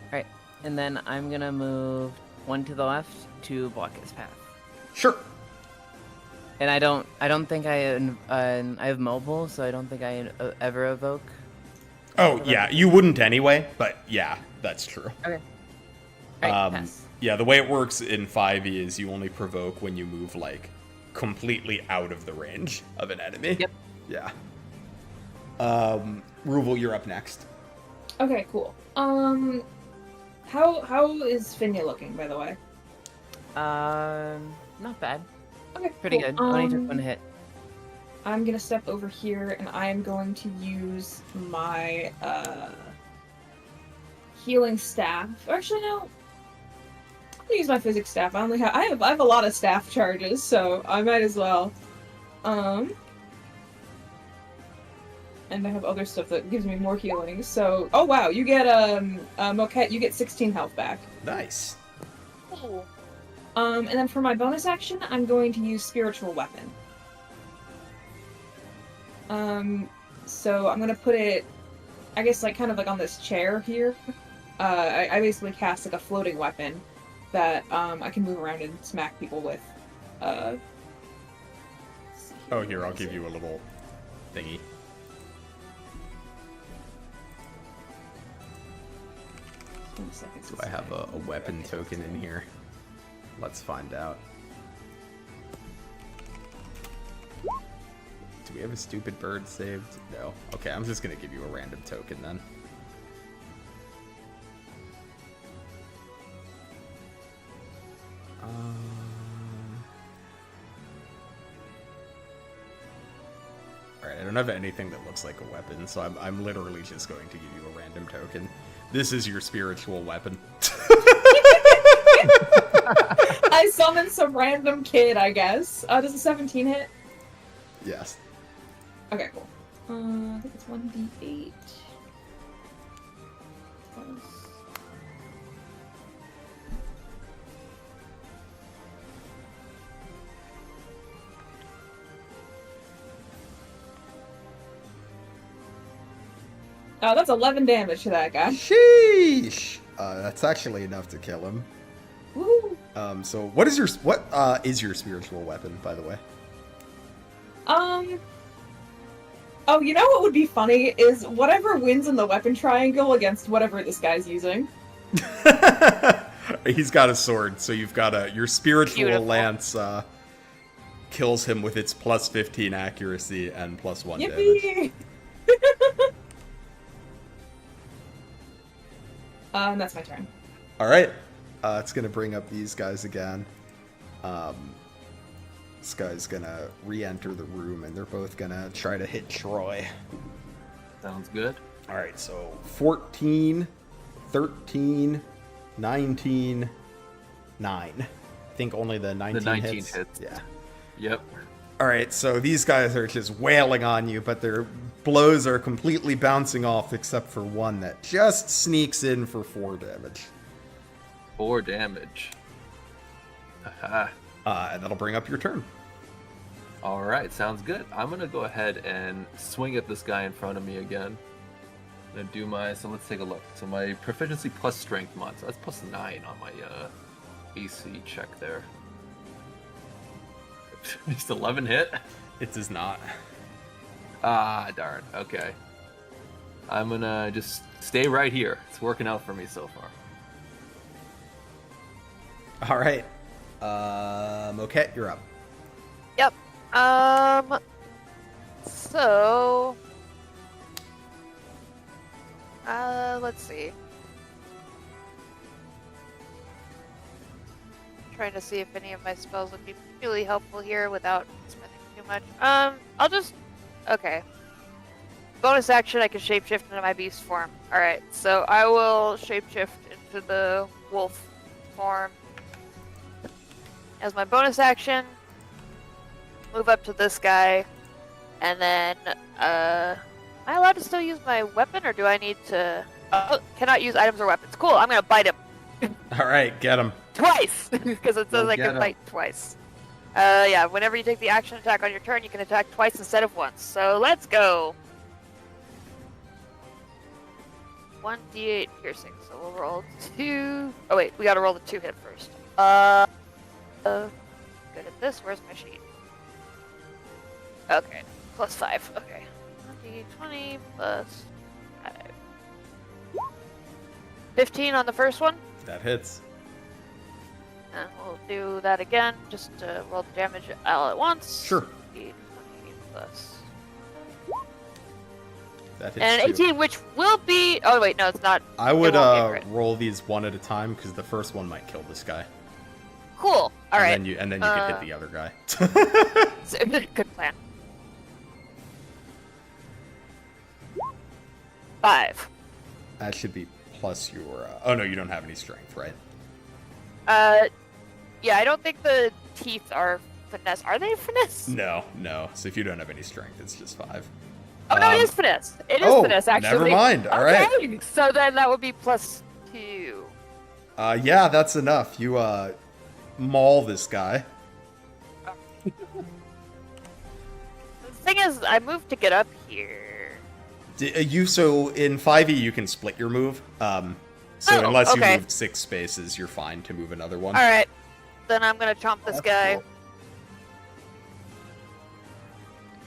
Alright, and then I'm gonna move one to the left to block his path. Sure. And I don't think I have mobile, so I don't think I ever evoke. Oh, yeah, you wouldn't anyway, but yeah, that's true. Okay. Alright, pass. Yeah, the way it works in 5e is you only provoke when you move, like, completely out of the range of an enemy. Yep. Yeah. Ruval, you're up next. Okay, cool. How is Finya looking, by the way? Not bad. Okay, Pretty cool. good. Only took one hit. I'm gonna step over here and I am going to use my healing staff. Actually, no. I'm gonna use my physics staff. I have a lot of staff charges, so I might as well. And I have other stuff that gives me more healing. So, oh wow, you get Moquette, you get 16 health back. Nice. Ooh. And then for my bonus action, I'm going to use spiritual weapon. So I'm gonna put it, I guess, like kind of like on this chair here. I basically cast like a floating weapon that I can move around and smack people with. Oh, here, I'll give you a little thingy. Do I have a weapon token in here? Let's find out. Do we have a stupid bird saved? No. Okay, I'm just gonna give you a random token then. Alright, I don't have anything that looks like a weapon, so I'm literally just going to give you a random token. This is your spiritual weapon. I summoned some random kid, I guess. Does a 17 hit? Yes. Okay, cool. I think it's 1d8. Oh, that's 11 damage to that guy. Sheesh! That's actually enough to kill him. Woo! So what is your spiritual weapon, by the way? Oh, you know what would be funny is whatever wins in the weapon triangle against whatever this guy's using. He's got a sword, so you've got your spiritual Beautiful. lance kills him with its plus 15 accuracy and plus 1 damage. Yippee! That's my turn. All right, it's gonna bring up these guys again. This guy's gonna re-enter the room, and they're both gonna try to hit Troy. Sounds good. All right, so 14, 13, 19, 9. I think only the 19, The 19 hits. hits. Yeah. Yep. All right, so these guys are just wailing on you, but their blows are completely bouncing off except for one that just sneaks in for 4 damage. 4 damage. Haha. And that'll bring up your turn. All right, sounds good. I'm gonna go ahead and swing at this guy in front of me again. I'm gonna do so let's take a look. So my proficiency plus strength mod, so that's plus 9 on my AC check there. Just 11 hit? It does not. Ah, darn. Okay. I'm gonna just stay right here. It's working out for me so far. All right. Okay, you're up. Yep. So, let's see. Trying to see if any of my spells would be really helpful here without spending too much. Okay. Bonus action, I can shapeshift into my beast form. Alright, so I will shapeshift into the wolf form. As my bonus action, move up to this guy, and then, am I allowed to still use my weapon, or do I need to... Oh, cannot use items or weapons. Cool, I'm gonna bite him. All right, get him. Twice! Because it says Go I get can 'em. bite twice. Yeah, whenever you take the action attack on your turn, you can attack twice instead of once. So let's go! 1d8 piercing. So we'll roll 2. Oh wait, we gotta roll the 2 hit first. Good at this. Where's my sheet? Okay, plus 5. Okay. 1d20 plus 5. 15 on the first one. That hits. And we'll do that again, just to roll the damage all at once. Sure. 20 plus. That hits And an too. 18, which will be. Oh, wait, no, it's not. I would it won't be a crit. roll these one at a time because the first one might kill this guy. Cool. All right. And then you can hit the other guy. So, good plan. 5. That should be plus your. Oh no, you don't have any strength, right? Yeah, I don't think the teeth are finesse. Are they finesse? No. So if you don't have any strength, it's just 5. Oh no, it is finesse. It is oh, finesse, actually. never mind. All right. Okay, so then that would be plus 2. Yeah, that's enough. You maul this guy. The thing is, I moved to get up here. So in 5e you can split your move. So Oh, unless okay. you moved 6 spaces, you're fine to move another one. All right, then I'm gonna chomp this guy. Cool.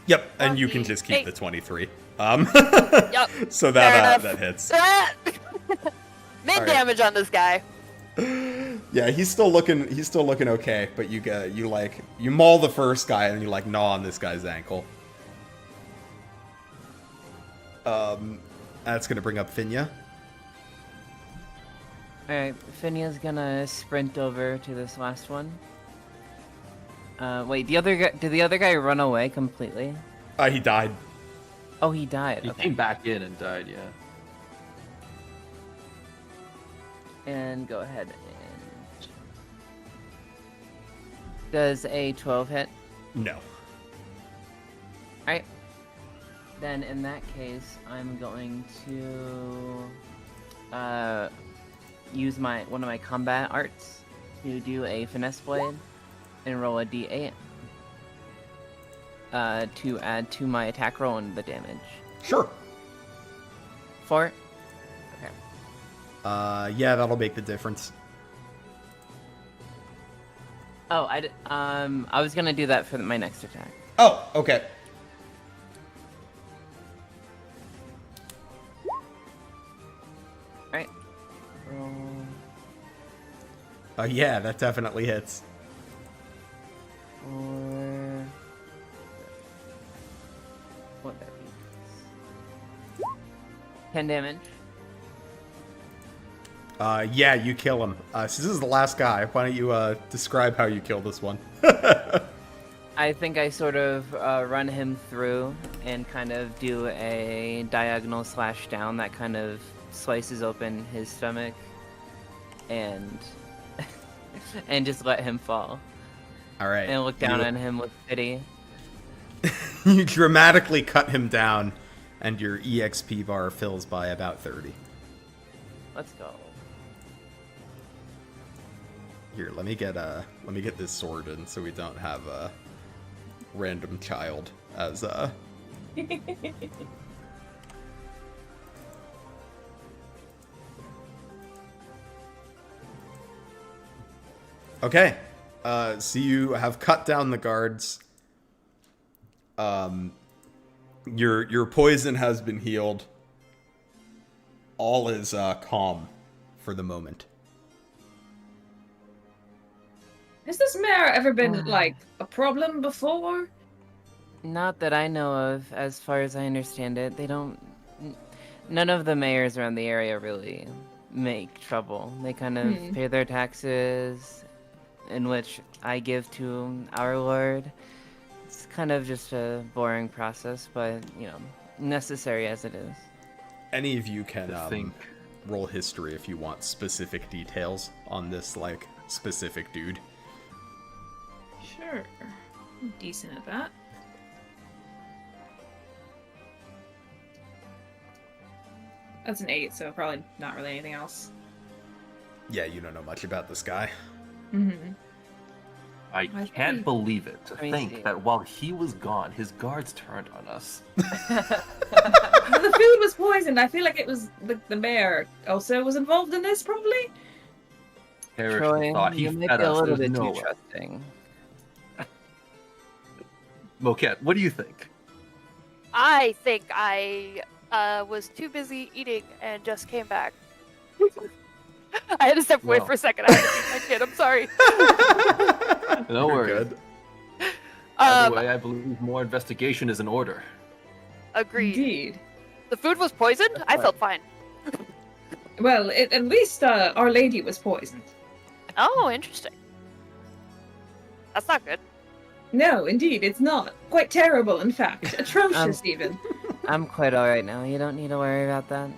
Yep, and you can 28. just keep the 23. Yep. So Fair that enough. hits. Mid All right. damage on this guy. Yeah, he's still looking okay, but you maul the first guy and you gnaw on this guy's ankle. That's gonna bring up Finya. Alright, Finya's gonna sprint over to this last one. Wait, did the other guy run away completely? He died. Oh, he died. He Okay. came back in and died, yeah. And go ahead and... Does a 12 hit? No. Alright. Then in that case, I'm going to use one of my combat arts to do a finesse blade and roll a d8 to add to my attack roll and the damage. Sure. 4. Okay. Yeah, that'll make the difference. Oh, I was gonna do that for my next attack. Oh, okay. Alright. Roll. Yeah, that definitely hits. 4. What that be? 10 damage. Yeah, you kill him. So this is the last guy. Why don't you describe how you kill this one? I think I sort of run him through and kind of do a diagonal slash down that kind of slices open his stomach and and just let him fall. All right. And look down on him with pity. You dramatically cut him down, and your EXP bar fills by about 30. Let's go. Here, let me get this sword in so we don't have a random child as Okay. So you have cut down the guards. Your poison has been healed. All is calm for the moment. Has this mayor ever been, like, a problem before? Not that I know of, as far as I understand it. They don't... None of the mayors around the area really make trouble. They kind of pay their taxes, in which I give to our lord. It's kind of just a boring process, but, necessary as it is. Any of you can think. roll history if you want specific details on this, specific dude. Sure. I'm decent at that. That's an 8, so probably not really anything else. Yeah, you don't know much about this guy. Mm-hmm. I can't think- believe it to Let me think see. that while he was gone, his guards turned on us. The food was poisoned. I feel like it was the mayor also was involved in this, probably. Perish Troy, the thought. He you might fed be a us. little There's bit no too way. trusting. Moquette, what do you think? I think I was too busy eating and just came back. I had to step away Well. for a second. I had to feed my kid. I'm sorry. No You're worries. good. By the way, I believe more investigation is in order. Agreed. Indeed. The food was poisoned. I felt fine. Well, at least Our Lady was poisoned. Oh, interesting. That's not good. No, indeed, it's not. Quite terrible, in fact. Atrocious, even. I'm quite alright now. You don't need to worry about that.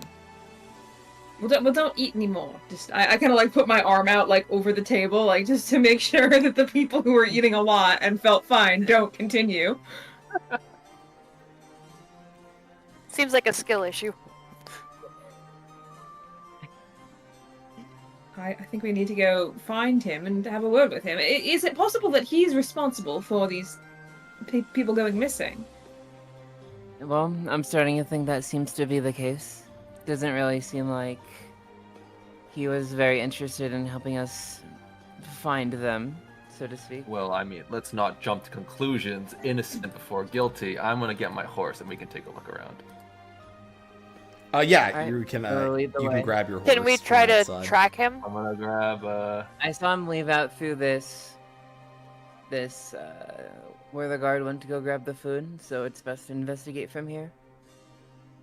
Well, don't eat anymore. Just, I kind of like put my arm out like over the table, like just to make sure that the people who were eating a lot and felt fine don't continue. Seems like a skill issue. I think we need to go find him and have a word with him. Is it possible that he's responsible for these people going missing? Well, I'm starting to think that seems to be the case. Doesn't really seem like he was very interested in helping us find them, so to speak. Well, I mean, let's not jump to conclusions. Innocent before guilty. I'm gonna get my horse and we can take a look around. Yeah, Alright, you can so lead the you can way. grab your horse. Can we from try to outside. track him? I'm gonna grab I saw him leave out through this, where the guard went to go grab the food, so it's best to investigate from here.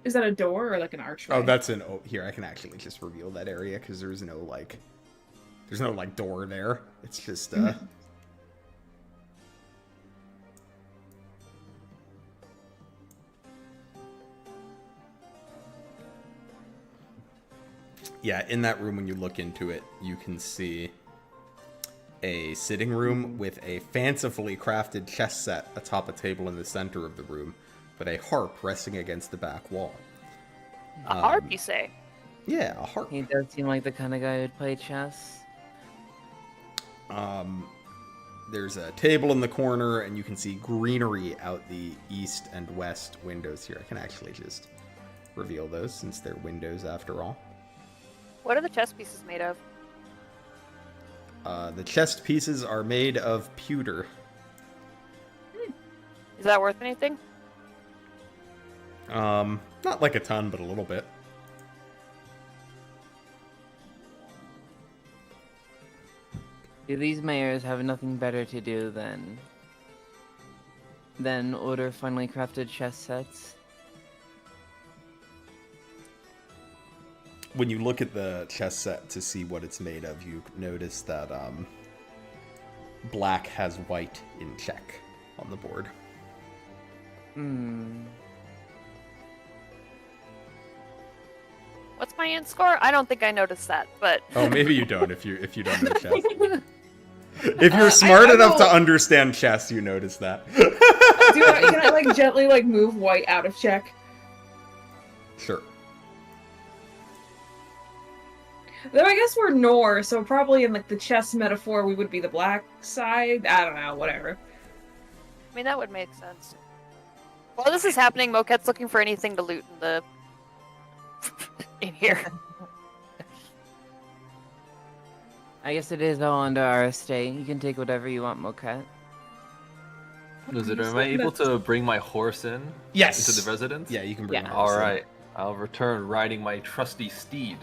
Is that a door or like an archway? Oh, that's an here. I can actually just reveal that area because there's no door there. It's just Yeah, in that room when you look into it, you can see a sitting room with a fancifully crafted chess set atop a table in the center of the room, with a harp resting against the back wall. A harp, you say? Yeah, a harp. He does seem like the kind of guy who'd play chess. There's a table in the corner, and you can see greenery out the east and west windows here. I can actually just reveal those since they're windows after all. What are the chess pieces made of? The chest pieces are made of pewter. Is that worth anything? Not like a ton, but a little bit. Do these mayors have nothing better to do than order finely crafted chess sets? When you look at the chess set to see what it's made of, you notice that black has white in check on the board. Hmm. What's my int score? I don't think I noticed that, but Oh, maybe you don't if you don't know chess. If you're smart I enough to will- understand chess, you notice that. Can I like gently like move white out of check? Sure. Though I guess we're Nohr, so probably in like the chess metaphor we would be the black side. I don't know, whatever. I mean that would make sense. While this is happening, Moquette's looking for anything to loot in the in here. I guess it is all under our estate. You can take whatever you want, Moquette. Lizard, am I able to bring my horse in? Yes. Into the residence? Yeah, you can bring Yeah. your horse in. Alright. I'll return riding my trusty steed.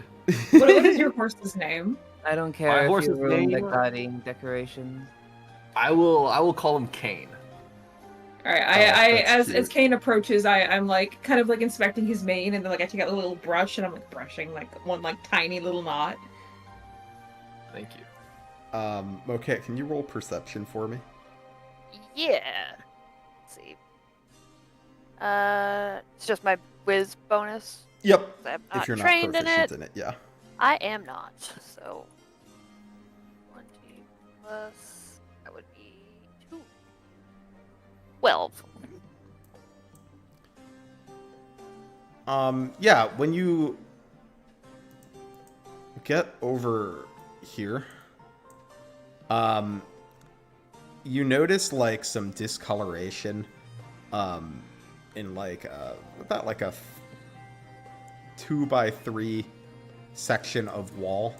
What is your horse's name? I don't My care if horse's you ruin the name- gaudy decorations. I will call him Kane. Alright, that's as cute. Kane approaches, I'm like kind of like inspecting his mane, and then like I take out a little brush and I'm like brushing like one like tiny little knot. Thank you. Okay, can you roll perception for me? Yeah. Let's see. It's just my whiz bonus. Yep. I'm not If you're not trained proficient in it. yeah. I am not. So 20 plus that would be 2. 12. Yeah, when you get over here, you notice like some discoloration in like about like a 2x3 section of wall.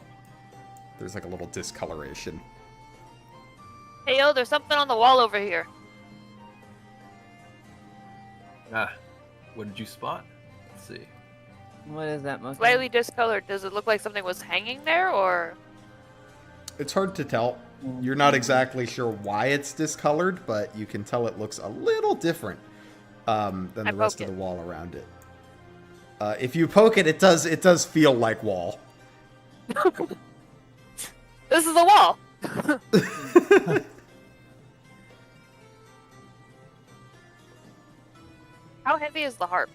There's like a little discoloration. Hey, yo, there's something on the wall over here. Ah, what did you spot? Let's see. What is that, Mocha? Slightly discolored. Does it look like something was hanging there, or? It's hard to tell. You're not exactly sure why it's discolored, but you can tell it looks a little different than the rest of the wall around it. If you poke it, it does feel like wall. This is the wall. How heavy is the harp?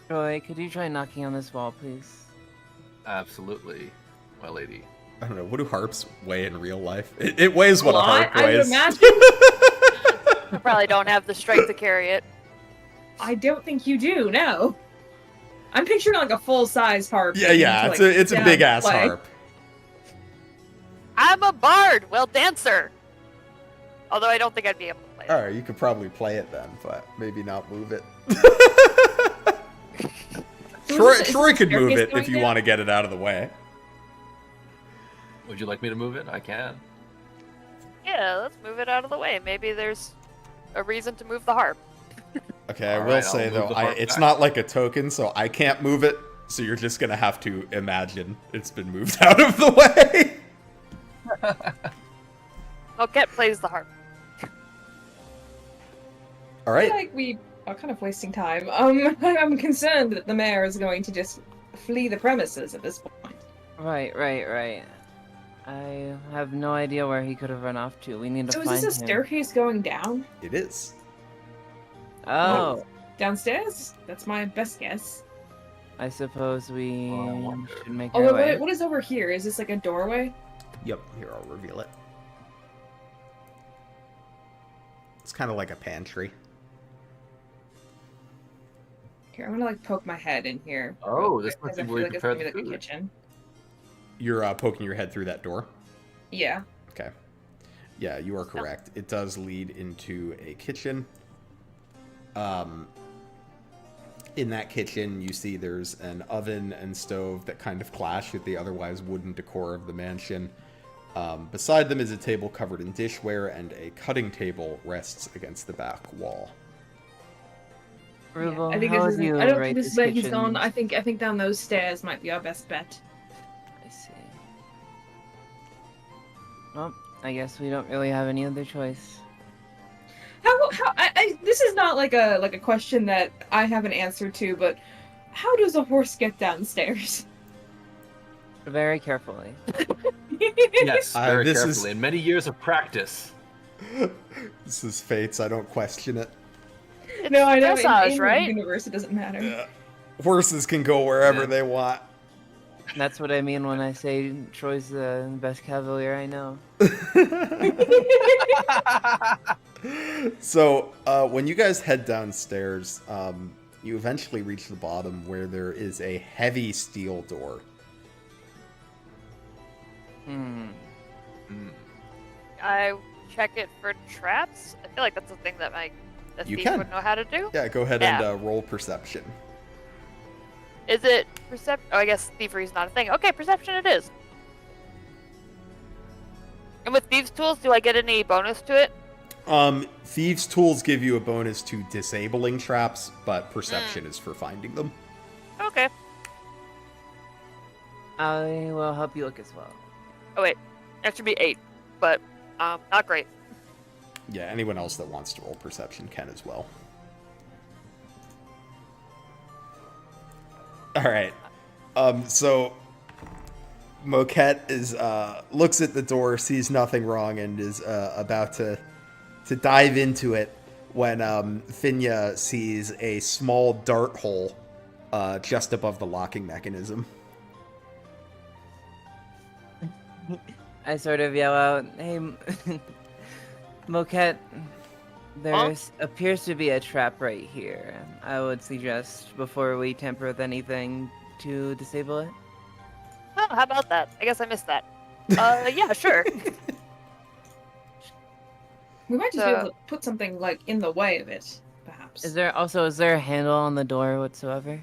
Troy, could you try knocking on this wall, please? Absolutely, my lady. I don't know. What do harps weigh in real life? It weighs what a harp I would weighs. imagine. I probably don't have the strength to carry it. I don't think you do. No. I'm picturing like a full-size harp. Yeah. It's a big ass harp. I'm a bard, well, dancer. Although I don't think I'd be able to play it. All right, you could probably play it then, but maybe not move it. Troy could move it if you want to get it out of the way. Would you like me to move it? I can. Yeah, let's move it out of the way. Maybe there's a reason to move the harp. Okay, I All will right, say I'll though, move the harp it's back. not like a token, so I can't move it. So you're just gonna have to imagine it's been moved out of the way. Moquette plays the harp. All I feel right. like we are kind of wasting time. I'm concerned that the mayor is going to just flee the premises at this point. Right. I have no idea where he could have run off to. We need to So find is this a him. staircase going down? It is. Oh, Downstairs? That's my best guess. I suppose we Oh, I wonder. should make our Although, way. what is over here? Is this like a doorway? Yep. Here, I'll reveal it. It's kind of like a pantry. Here, I'm gonna like poke my head in here. Oh, this because must be I feel where you like it's prepare gonna the be the food. kitchen. You're poking your head through that door. Yeah. Okay. Yeah, you are correct. It does lead into a kitchen. In that kitchen, you see there's an oven and stove that kind of clash with the otherwise wooden decor of the mansion. Beside them is a table covered in dishware, and a cutting table rests against the back wall. Rubel, I think how this is. would you I don't rate think this is where he's kitchen? gone. I think down those stairs might be our best bet. I see. Well, I guess we don't really have any other choice. This is not like a question that I have an answer to, but how does a horse get downstairs? Very carefully. Yes, very this carefully. is- And many years of practice. This is Fates. I don't question it. It's No, I know. dressage, in right? the universe, it doesn't matter. Horses can go wherever Yeah. they want. That's what I mean when I say Troy's the best cavalier I know. So, when you guys head downstairs, you eventually reach the bottom where there is a heavy steel door. Hmm. Mm. I check it for traps. I feel like that's a thing that the You thief can. would know how to do. Yeah, go ahead Yeah. and roll perception. Is it perception? Oh, I guess thievery is not a thing. Okay, perception it is. And with thieves' tools, do I get any bonus to it? Thieves' tools give you a bonus to disabling traps, but perception is for finding them. Okay. I will help you look as well. Oh wait, that should be 8, but not great. Yeah, anyone else that wants to roll perception can as well. Alright. So Moquette is looks at the door, sees nothing wrong, and is about to dive into it when Finya sees a small dart hole just above the locking mechanism. I sort of yell out, "Hey, Moquette, there appears to be a trap right here. I would suggest, before we tamper with anything, to disable it." Oh, how about that? I guess I missed that. Yeah, sure. We might just be able So- to put something like in the way of it, perhaps. Is there a handle on the door whatsoever?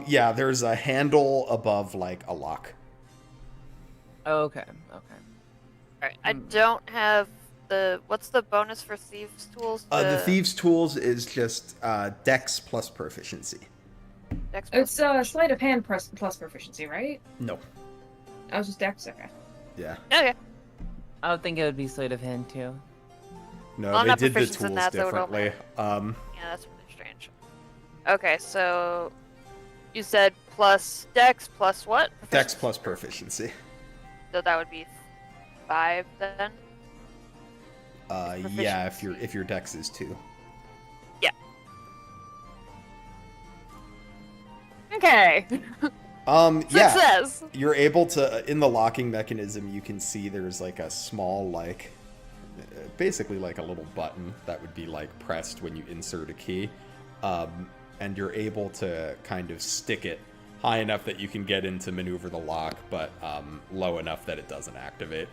Yeah, there's a handle above like a lock. Oh, okay. Alright, I don't have what's the bonus for thieves tools? The thieves' tools is just Dex plus proficiency. Dex plus- It's sleight of hand plus proficiency, right? No. I was just Dex. Okay. Yeah. Okay. I would think it would be sleight of hand too. No, Well, I'm they not did the proficient in tools that, so it don't differently. Yeah, that's really strange. Okay, so you said plus Dex plus what? Dex plus proficiency. So that would be 5 then. Yeah, if your Dex is 2. Okay. Yeah. Success. You're able to, in the locking mechanism, you can see there's like a small, like, basically like a little button that would be like pressed when you insert a key. And you're able to kind of stick it high enough that you can get in to maneuver the lock, but low enough that it doesn't activate.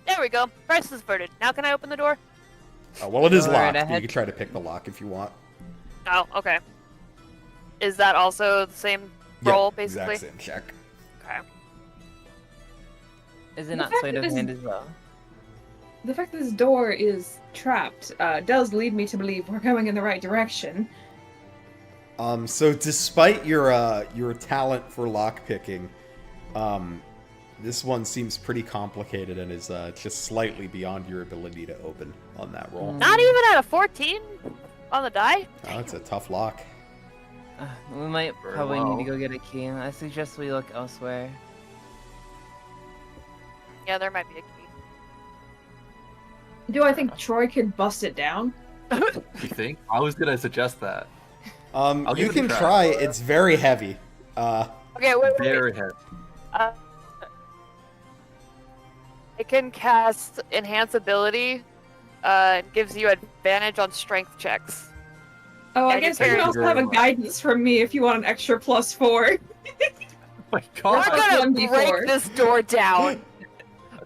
There we go. Price is averted. Now can I open the door? Well, it is Go right locked, but you ahead. can try to pick the lock if you want. Oh, okay. Is that also the same roll, basically? Exact same check. Okay. Is it The not fact sleight that of this- hand as well? The fact that this door is trapped does lead me to believe we're going in the right direction. So despite your talent for lockpicking, this one seems pretty complicated and is just slightly beyond your ability to open on that roll. Not even at a 14 on the die? Oh, it's a tough lock. We might Very probably need to well. go get a key. I suggest we look elsewhere. Yeah, there might be a key. Do I think Troy could bust it down? You think? I was gonna suggest that. You give it a can try. try. It's very heavy. Okay, wait. Very heavy. Uh, it can cast Enhance Ability. It gives you advantage on strength checks. Oh, I Yeah, guess you you can can also very have a much. guidance from me if you want an extra +4. Oh my We're god! gonna 1d4. break this door down.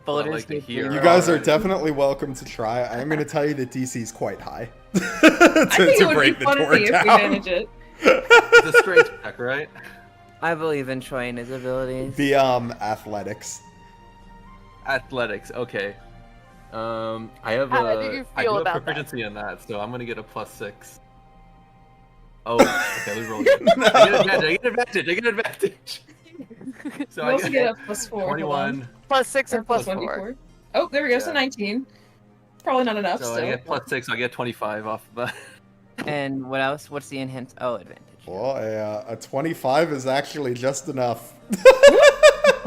Boulders like to get hear. through. You guys are Alright. definitely welcome to try. I am going to tell you that DC is quite high I think it would be funny if we manage it. It's a strength check, right? I believe in Troy and his abilities. The athletics. Athletics. Okay. I have How a. do you I feel do have about that? proficiency in that, so I'm gonna get a +6. Oh, okay. We roll again. I get advantage. So You I also get a +4. hold on. 21. Plus 6 Or and plus plus 4. 1d4. Oh, there we go. So Yeah. 19. Probably not enough. So still. I get +6. So I get 25 off of that. And what else? What's the enhance? Oh, advantage. Well, a 25 is actually just enough.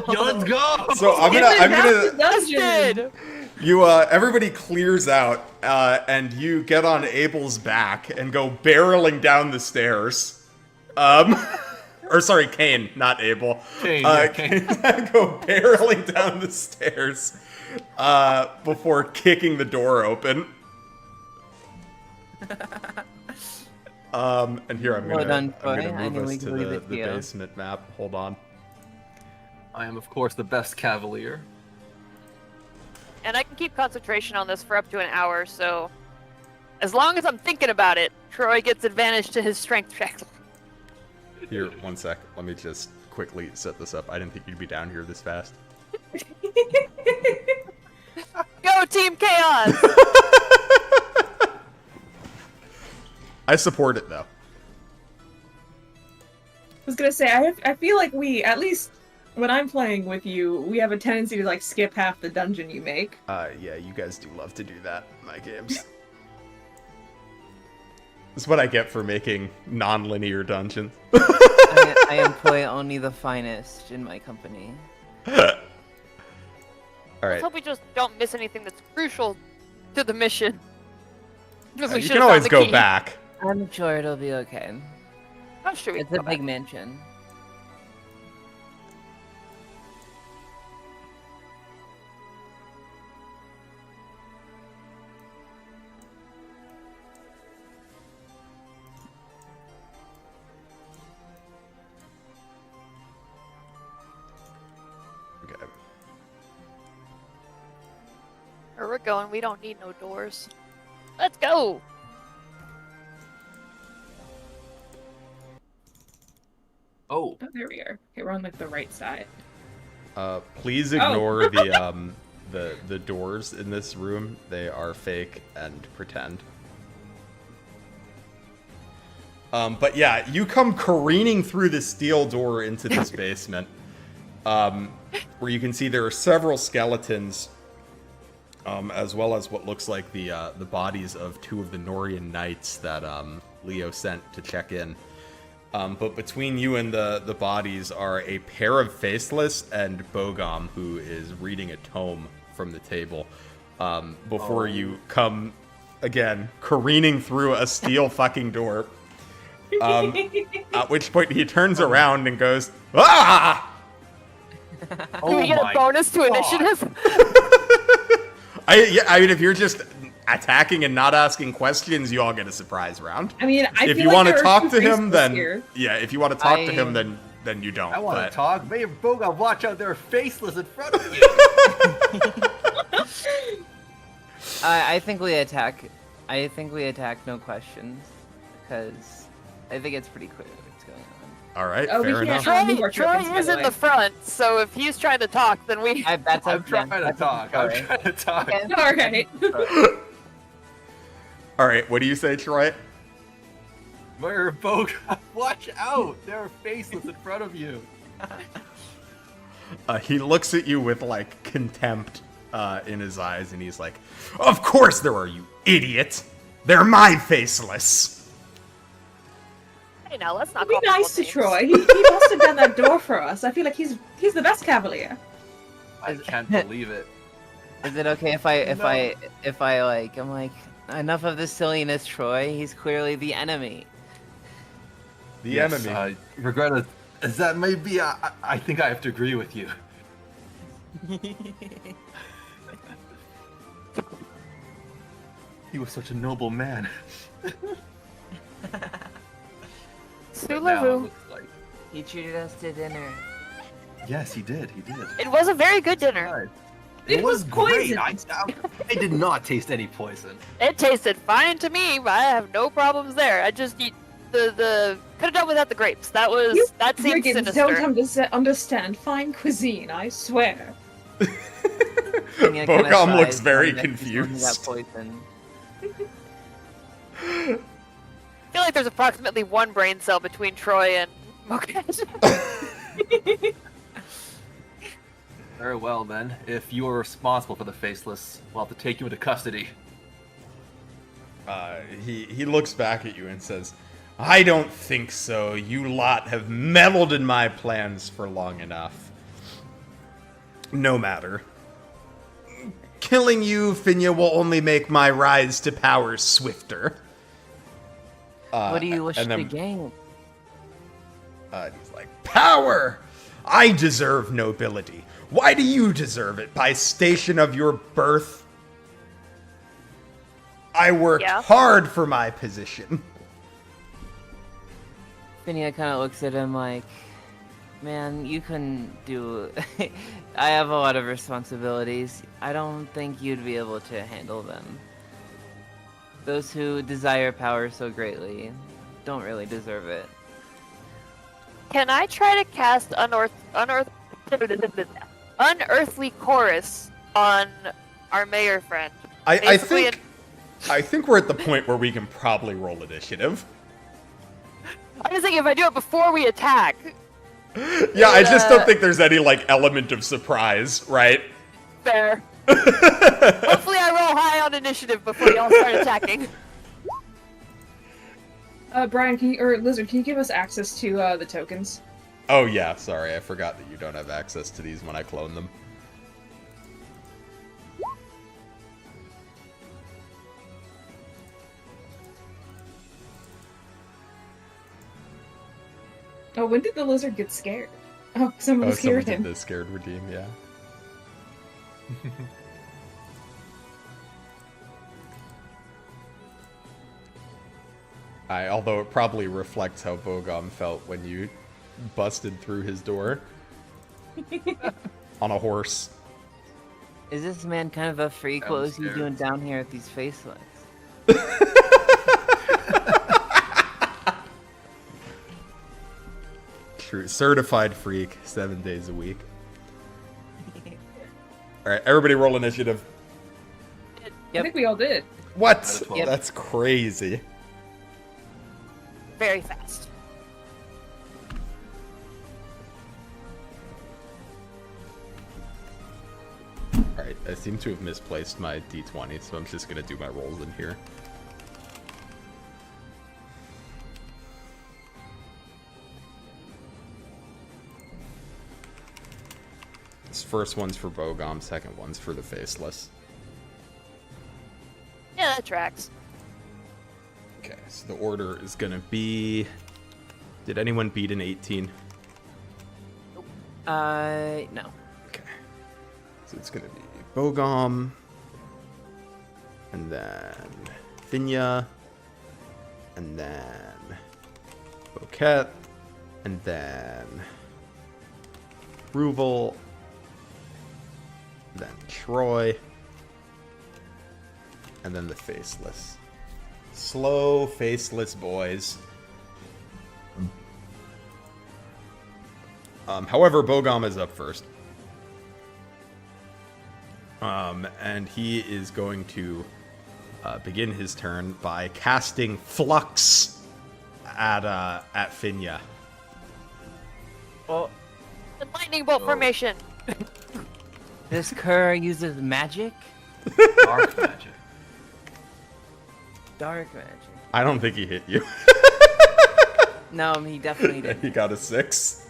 Yo, let's go! So I'm Get gonna, it I'm out gonna, the dungeon! you, everybody clears out, and you get on Abel's back and go barreling down the stairs. Or sorry, Kane, not Abel. Kane, yeah, Kane. Go barreling down the stairs, before kicking the door open. And here I'm Well gonna, done, I'm Troy. gonna I move knew we us to could leave the it to you. basement map. Hold on. I am, of course, the best cavalier. And I can keep concentration on this for up to an hour, so as long as I'm thinking about it, Troy gets advantage to his strength check. Here, one sec. Let me just quickly set this up. I didn't think you'd be down here this fast. Go Team Chaos! I support it though. I was gonna say, I feel like we, at least when I'm playing with you, we have a tendency to like skip half the dungeon you make. Yeah, you guys do love to do that in my games. This is what I get for making non-linear dungeons. I employ only the finest in my company. All Let's right. hope we just don't miss anything that's crucial to the mission. Because we You should've can found always the go key. back. I'm sure it'll be okay. I'm sure we It's can a go big back. mansion. Okay. we're going. We don't need no doors. Let's go. Oh, Oh, there we are. Okay, we're on like the right side. Please ignore the doors in this room. They are fake and pretend. But yeah, you come careening through the steel door into this basement, where you can see there are several skeletons, as well as what looks like the bodies of two of the Norian knights that Leo sent to check in. But between you and the bodies are a pair of Faceless and Bogom, who is reading a tome from the table, before you come, again, careening through a steel fucking door. At which point he turns around and goes, "Ah!" Do we get a bonus to initiative? I mean, if you're just attacking and not asking questions, you all get a surprise round. I mean, If feel you like want to there are talk two to him, faceless then here. yeah. If you want to talk to him, then you don't. I want but- to talk. Mayor Boga, watch out! They're faceless in front of you. I think we attack. I think we attack, no questions, because I think it's pretty clear what's going on. All right, Oh, we fair can't- enough. Troy is in the front, so if he's trying to talk, then we. That's I'm okay. trying to That's talk. okay. I'm trying to talk. Okay. All right. All right, what do you say, Troy? Mayor Boga, watch out! They're faceless in front of you. He looks at you with like contempt in his eyes, and he's like, "Of course there are, you idiot! They're my Faceless." Hey, now let's not. Be call people nice to names. Troy. He busted down that door for us. I feel like he's the best cavalier. I can't believe it. Is it okay if I like I'm like, enough of this silliness, Troy? He's clearly the enemy. The Yes, enemy. I regret it. As that may be, I think I have to agree with you. He was such a noble man. But now it Sulavu. looks like- He treated us to dinner. Yes, he did. He did. It was a very good dinner. Right. It was great. poisoned. I did not taste any poison. It tasted fine to me. I have no problems there. I just eat the could have done without the grapes. That seems Brigands sinister. don't understand fine cuisine. I swear. Bogom looks very That confused. poison. I feel like there's approximately one brain cell between Troy and Mokesh. Very well, then. If you are responsible for the faceless, we'll have to take you into custody. He looks back at you and says, "I don't think so. You lot have meddled in my plans for long enough. No matter. Killing you, Finya, will only make my rise to power swifter." What do you wish and to then- gain? He's like, "Power! I deserve nobility. Why do you deserve it? By station of your birth? I worked Yeah. hard for my position." Finia kind of looks at him like, man, you couldn't do. I have a lot of responsibilities. I don't think you'd be able to handle them. Those who desire power so greatly don't really deserve it. Can I try to cast unearthly chorus on our mayor friend? I Basically, think we're at the point where we can probably roll initiative. I was thinking if I do it before we attack. Yeah, I just don't think there's any like element of surprise, right? Fair. Hopefully, I roll high on initiative before y'all start attacking. Brian, Lizard, can you give us access to the tokens? Oh yeah, sorry, I forgot that you don't have access to these when I clone them. Oh, when did the lizard get scared? Oh, someone Oh, someone scared did him. the scared redeem, yeah. Although it probably reflects how Bogom felt when you busted through his door on a horse. Is this man kind of a freak? What was he doing Downstairs. down here with these faceless? True. Certified freak, 7 days a week. All right, everybody roll initiative. I Yep. think we all did. What? Out of 12. That's crazy. Very fast. All right, I seem to have misplaced my d20, so I'm just gonna do my rolls in here. This first one's for Bogom, second one's for the Faceless. Yeah, that tracks. Okay, so the order is gonna be... Did anyone beat an 18? No. Okay. So it's gonna be Bogom, and then Finya, and then Bouquet, and then Ruval, then Troy, and then the Faceless. Slow, faceless boys. However, Bogom is up first. And he is going to begin his turn by casting Flux at Finya. Well, The lightning bolt Oh. formation. this cur uses magic? Dark magic. Dark magic. I don't think he hit you. No, he definitely didn't. He got a 6.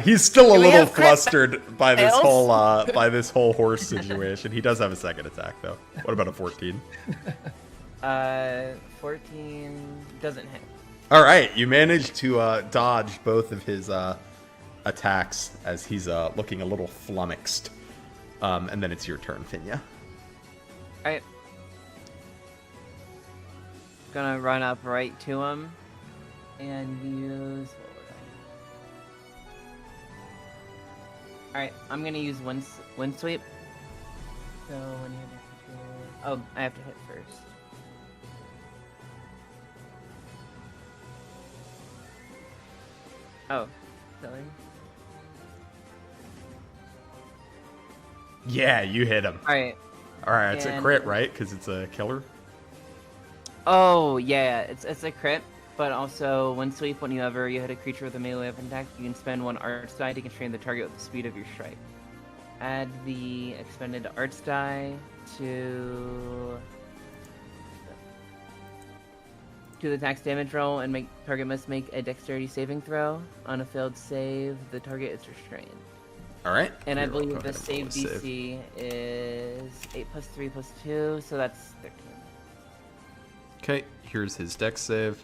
He's still a Do we little have crit flustered by this fails? whole horse situation. He does have a second attack though. What about a 14? 14 doesn't hit. All right, you managed to dodge both of his attacks as he's looking a little flummoxed. And then it's your turn, Finya. Alright. Gonna run up right to him and use. Alright, I'm gonna use wind sweep. So when you have a control. Oh, I have to hit first. Oh, silly. Yeah, you hit him. Alright. All right, it's a And- crit, right? Because it's a killer. Oh, yeah, it's a crit, but also when sweep, whenever you hit a creature with a melee weapon attack, you can spend one arts die to constrain the target with the speed of your strike. Add the expended arts die to the attack's damage roll, and target must make a dexterity saving throw. On a failed save, the target is restrained. All right. And I Here, I'll go believe the ahead and roll save a DC is 8 plus 3 plus 2, so that's 13. Okay, here's his dex save.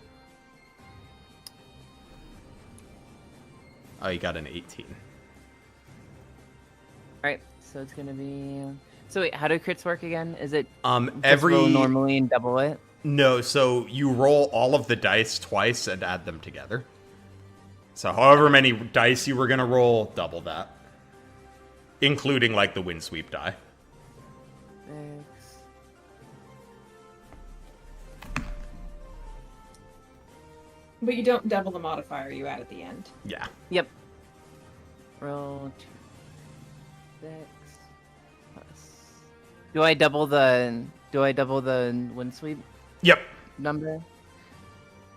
Oh, you got an 18. Alright, so it's gonna be. So wait, how do crits work again? Is it just Every roll normally and double it? No, so you roll all of the dice twice and add them together. So however many dice you were gonna roll, double that, including like the wind sweep die. 6. But you don't double the modifier you add at the end. Yeah. Yep. Roll 2. 6. Plus. Do I double the wind sweep Yep. number?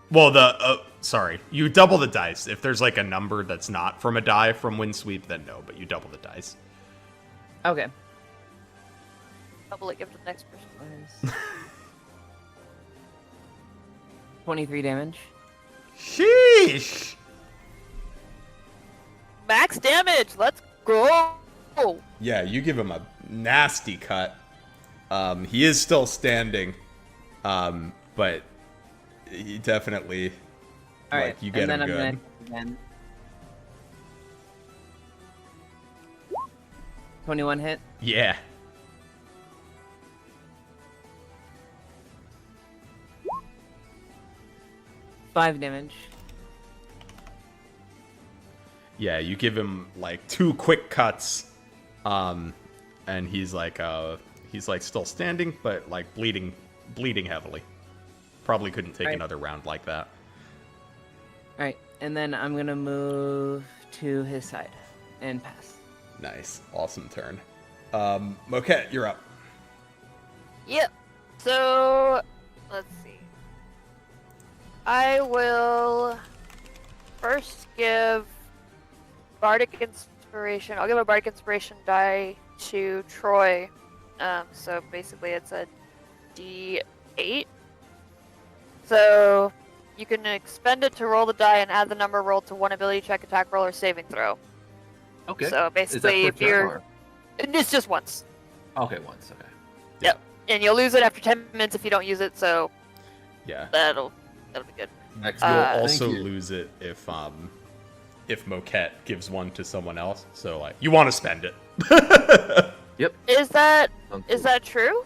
Well, sorry, you double the dice. If there's like a number that's not from a die from wind sweep, then no, but you double the dice. Okay. Double it, give it to the next person. Plus 23 damage. Sheesh. Max damage. Let's go. Yeah, you give him a nasty cut. He is still standing, but he definitely Alright, you get and then him I'm good. gonna again. 21 hit. Yeah. Five damage. Yeah, you give him like 2 quick cuts, and and he's like still standing, but like bleeding heavily. Probably couldn't take Right. another round like that. Alright, and then I'm gonna move to his side and pass. Nice, awesome turn. Moquette, you're up. Yep. So, let's see. I will first give Bardic Inspiration. I'll give a Bardic Inspiration die to Troy. So basically it's a D8. So you can expend it to roll the die and add the number rolled to one ability check, attack roll, or saving throw. Okay. So basically, if you're, it's just once. Okay, once. Okay. Yep. And you'll lose it after 10 minutes if you don't use it. So Yeah. that'll be good. Next. You'll Thank also you. lose it if Moquette gives one to someone else. So like you want to spend it. Yep. Is that Sounds is good. that true?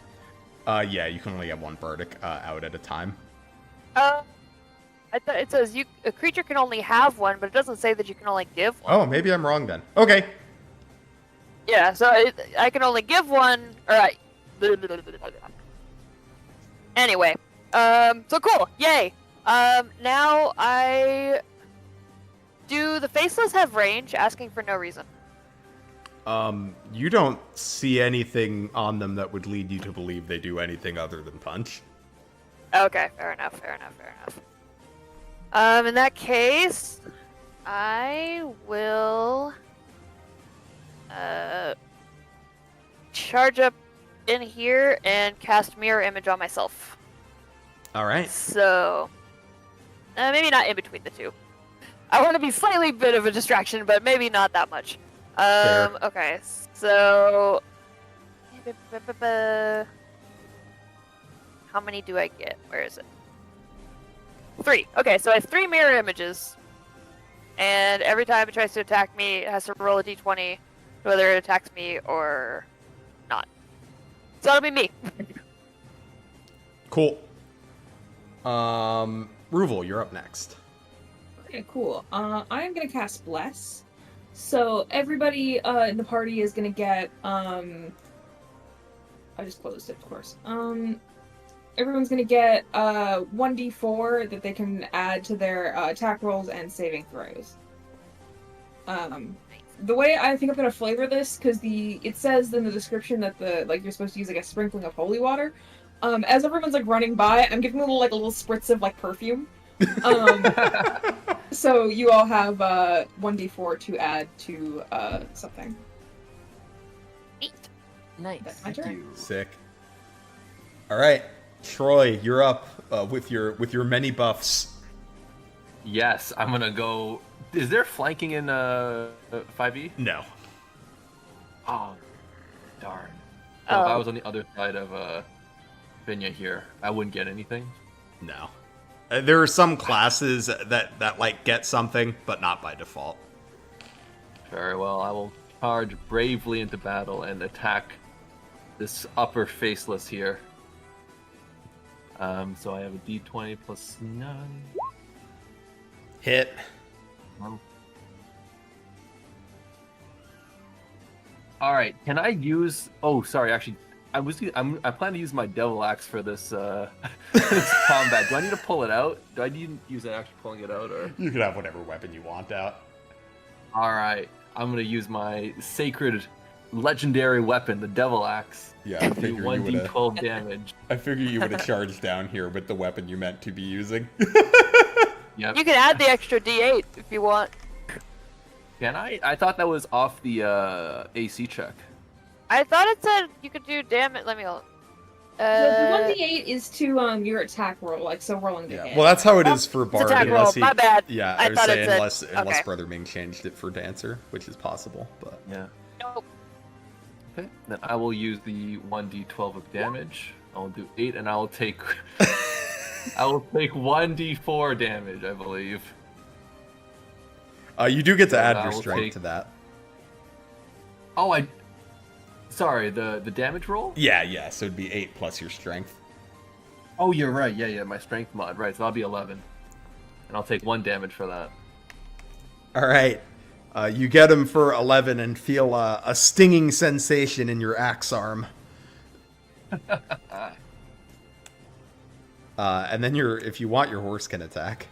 Yeah, you can only have one Bardic out at a time. I thought it says a creature can only have one, but it doesn't say that you can only give one. Oh, maybe I'm wrong then. Okay. Yeah, so I can only give one. All right. Anyway, so cool, yay. Now do the faceless have range? Asking for no reason. You don't see anything on them that would lead you to believe they do anything other than punch. Okay, fair enough. In that case, I will charge up in here and cast mirror image on myself. All right. So maybe not in between the two. I want to be slightly bit of a distraction, but maybe not that much. Fair. Okay, so how many do I get? Where is it? 3. Okay, so I have 3 mirror images, and every time it tries to attack me, it has to roll a d20, whether it attacks me or not. So that'll be me. Cool. Ruval, you're up next. Okay, cool. I'm gonna cast Bless. So everybody in the party is gonna get I just closed it, of course. Everyone's gonna get 1d4 that they can add to their attack rolls and saving throws. The way I think I'm gonna flavor this, because it says in the description that you're supposed to use like a sprinkling of holy water. As everyone's like running by, I'm giving them a little spritz of like perfume. So you all have 1d4 to add to something. Nice. That's my turn. Sick. All right, Troy, you're up with your many buffs. Yes, I'm gonna go. Is there flanking in 5e? No. Oh, darn. Oh. Well, if I was on the other side of Vinya here, I wouldn't get anything. No. There are some classes that like get something, but not by default. Very well, I will charge bravely into battle and attack this upper faceless here. So I have a d20 plus 9. Hit. All right, can I use? Oh, sorry. Actually, I plan to use my devil axe for this this combat. Do I need to pull it out? Do I need to use it actually pulling it out, or? You can have whatever weapon you want out. All right, I'm gonna use my sacred, legendary weapon, the devil axe. Yeah, I Do figure you 1d12 damage. would have charged down here with the weapon you meant to be using. Yep. You can add the extra d8 if you want. Can I? I thought that was off the AC check. I thought it said you could do damage. Let me hold. The 1d8 is to your attack roll, like so rolling the Yeah. hit. Well, that's how it is for It's Bard. attack roll. Unless he, My bad. yeah, I I would thought say it said- unless okay. Brother Ming changed it for Dancer, which is possible. But Yeah. Nope. Okay. Then I will use the 1d12 of damage. I will do 8, and I will take. I will take 1d4 damage, I believe. you do get to add I your will strength take- to that. Oh, Sorry, the damage roll? Yeah. So it'd be 8 plus your strength. Oh, you're right. Yeah, my strength mod. Right, so that'll be 11. And I'll take 1 damage for that. All right. You get him for 11 and feel a stinging sensation in your axe arm. And then if you want, your horse can attack.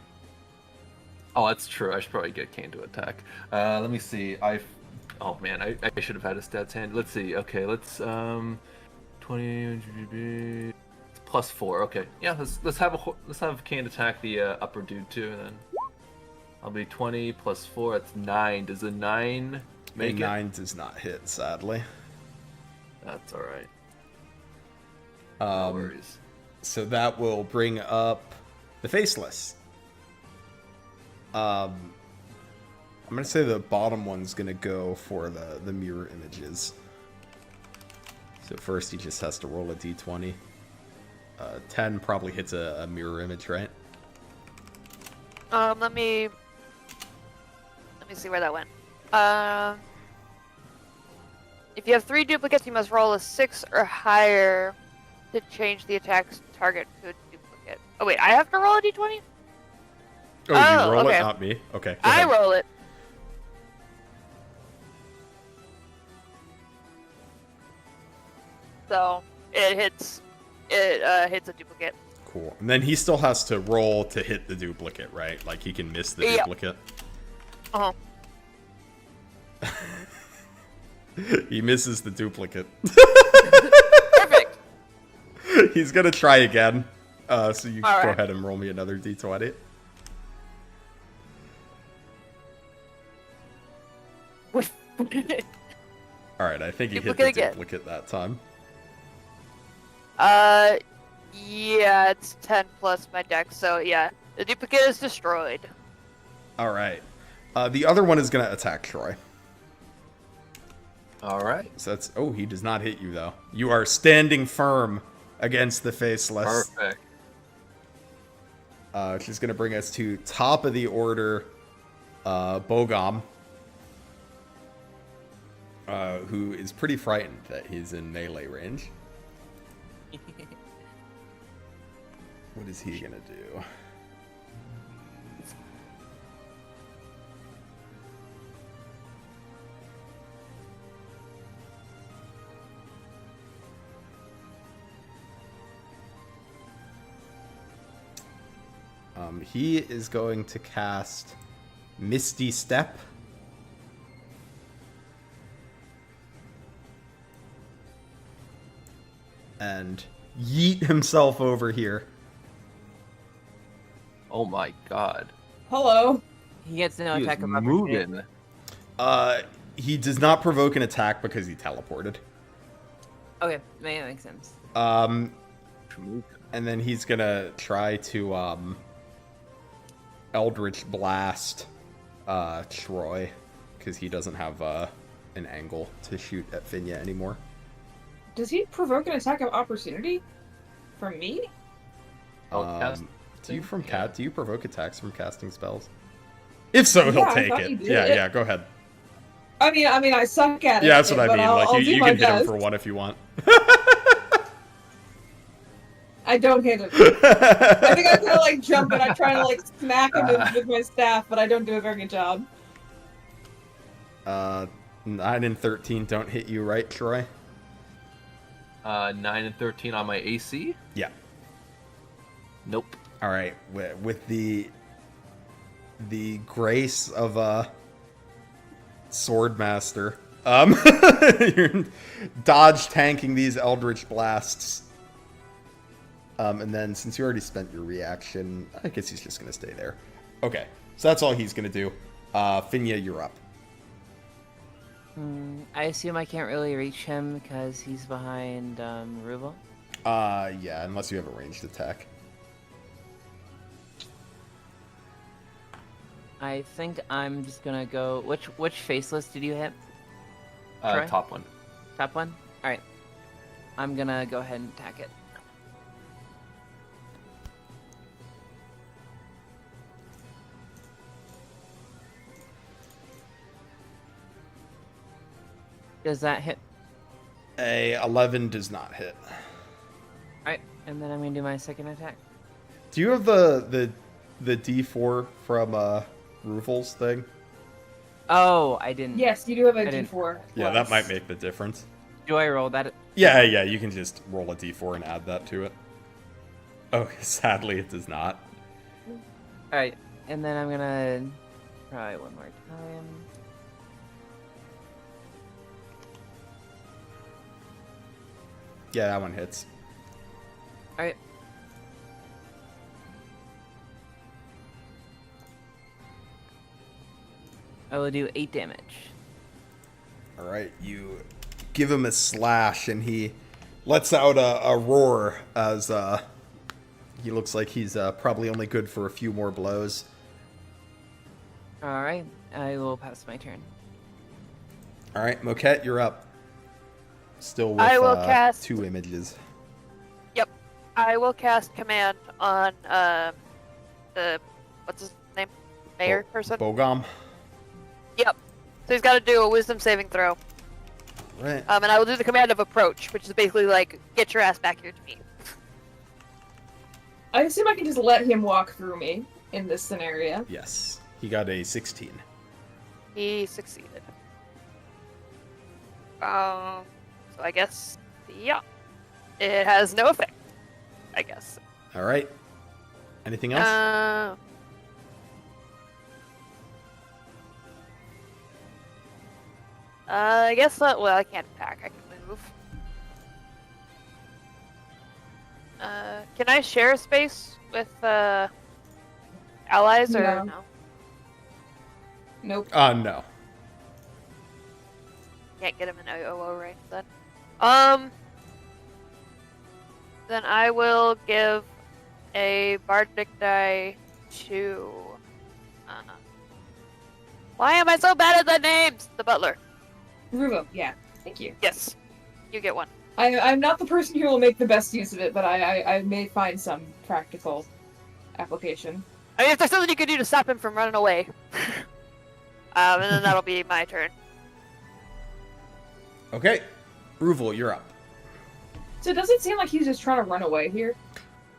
Oh, that's true. I should probably get Kane to attack. Let me see. Oh man, I should have had a stats hand. Let's see. Okay, let's 20 plus 4. Okay, yeah. Let's have Kane attack the upper dude too, and then I'll be 20 plus 4. That's 9. Does a 9 make it? 9 does not hit, sadly. That's all right. No worries. So that will bring up the Faceless. I'm going to say the bottom one's going to go for the mirror images. So first he just has to roll a d20. 10 probably hits a mirror image, right? Let me see where that went. If you have 3 duplicates, you must roll a 6 or higher to change the attack's target to a duplicate. Oh wait, I have to roll a d20? Oh, you roll okay. it, not me? Okay. Go I ahead. roll it. So it hits a duplicate. Cool. And then he still has to roll to hit the duplicate, right? Like he can miss the duplicate. Uh-huh. He misses the duplicate. Perfect. He's gonna try again. So you All go right. ahead and roll me another d20. Alright, I think he hit the Duplicate again. duplicate that time. Yeah, it's 10 plus my dex, so yeah. The duplicate is destroyed. Alright. The other one is gonna attack Troy. All right. So that's... Oh, he does not hit you, though. You are standing firm against the Faceless. Perfect. Which is gonna bring us to top of the order, Bogom. Who is pretty frightened that he's in melee range. What is he gonna do? He is going to cast Misty Step. And yeet himself over here. Oh my god. Hello. He gets no He is attack of opportunity. moving. He does not provoke an attack because he teleported. Okay, that makes sense. And then he's gonna try to Eldritch Blast Troy, because he doesn't have an angle to shoot at Finya anymore. Does he provoke an attack of opportunity from me? Do you provoke attacks from casting spells? If so, he'll Yeah, I take thought it. you did. Yeah, go ahead. I mean, I suck at it. Yeah, that's what I but mean. I'll Like do you my can hit him best. for 1 if you want. I don't hit him. I think I kind of like jump and I try to like smack him with my staff, but I don't do a very good job. 9 and 13 don't hit you, right, Troy? 9 and 13 on my AC? Yeah. Nope. All right. With the grace of a Swordmaster, you're dodge tanking these Eldritch Blasts. And then since you already spent your reaction, I guess he's just gonna stay there. Okay, so that's all he's gonna do. Finya, you're up. I assume I can't really reach him because he's behind Ruval. Yeah, unless you have a ranged attack. I think I'm just gonna go. Which Faceless did you hit? Troy? Top one. Top one? Alright. I'm gonna go ahead and attack it. Does that hit? A 11 does not hit. Alright, and then I'm gonna do my second attack. Do you have the D4 from Ruval's thing? Oh, I didn't. Yes, you do have a I didn't- D4. Yeah, that might plus. make the difference. Do I roll that? Yeah, you can just roll a d4 and add that to it. Oh, sadly it does not. Alright, and then I'm gonna try one more time. Yeah, that one hits. Alright. I will do 8 damage. All right, you give him a slash, and he lets out a roar as he looks like he's probably only good for a few more blows. Alright, I will pass my turn. All right, Moquette, you're up. Still with I will cast- 2 images. Yep. I will cast command on the what's his name? Mayor person? Bogom. Yep. So he's got to do a wisdom saving throw. Right. And I will do the command of approach, which is basically like, get your ass back here to me. I assume I can just let him walk through me in this scenario. Yes. He got a 16. He succeeded. So I guess, yeah. It has no effect, I guess. All right. Anything else? I guess not. Well, I can't attack. I can move. Can I share space with allies or No. no? Nope. No. Can't get him in OO range then. Then I will give a bardic die to. Why am I so bad at the names? The butler. Ruvo, yeah. Thank you. Yes, you get one. I'm not the person who will make the best use of it, but I may find some practical application. I mean, if there's something you could do to stop him from running away, and then that'll be my turn. Okay. Ruvel, you're up. So does it seem like he's just trying to run away here?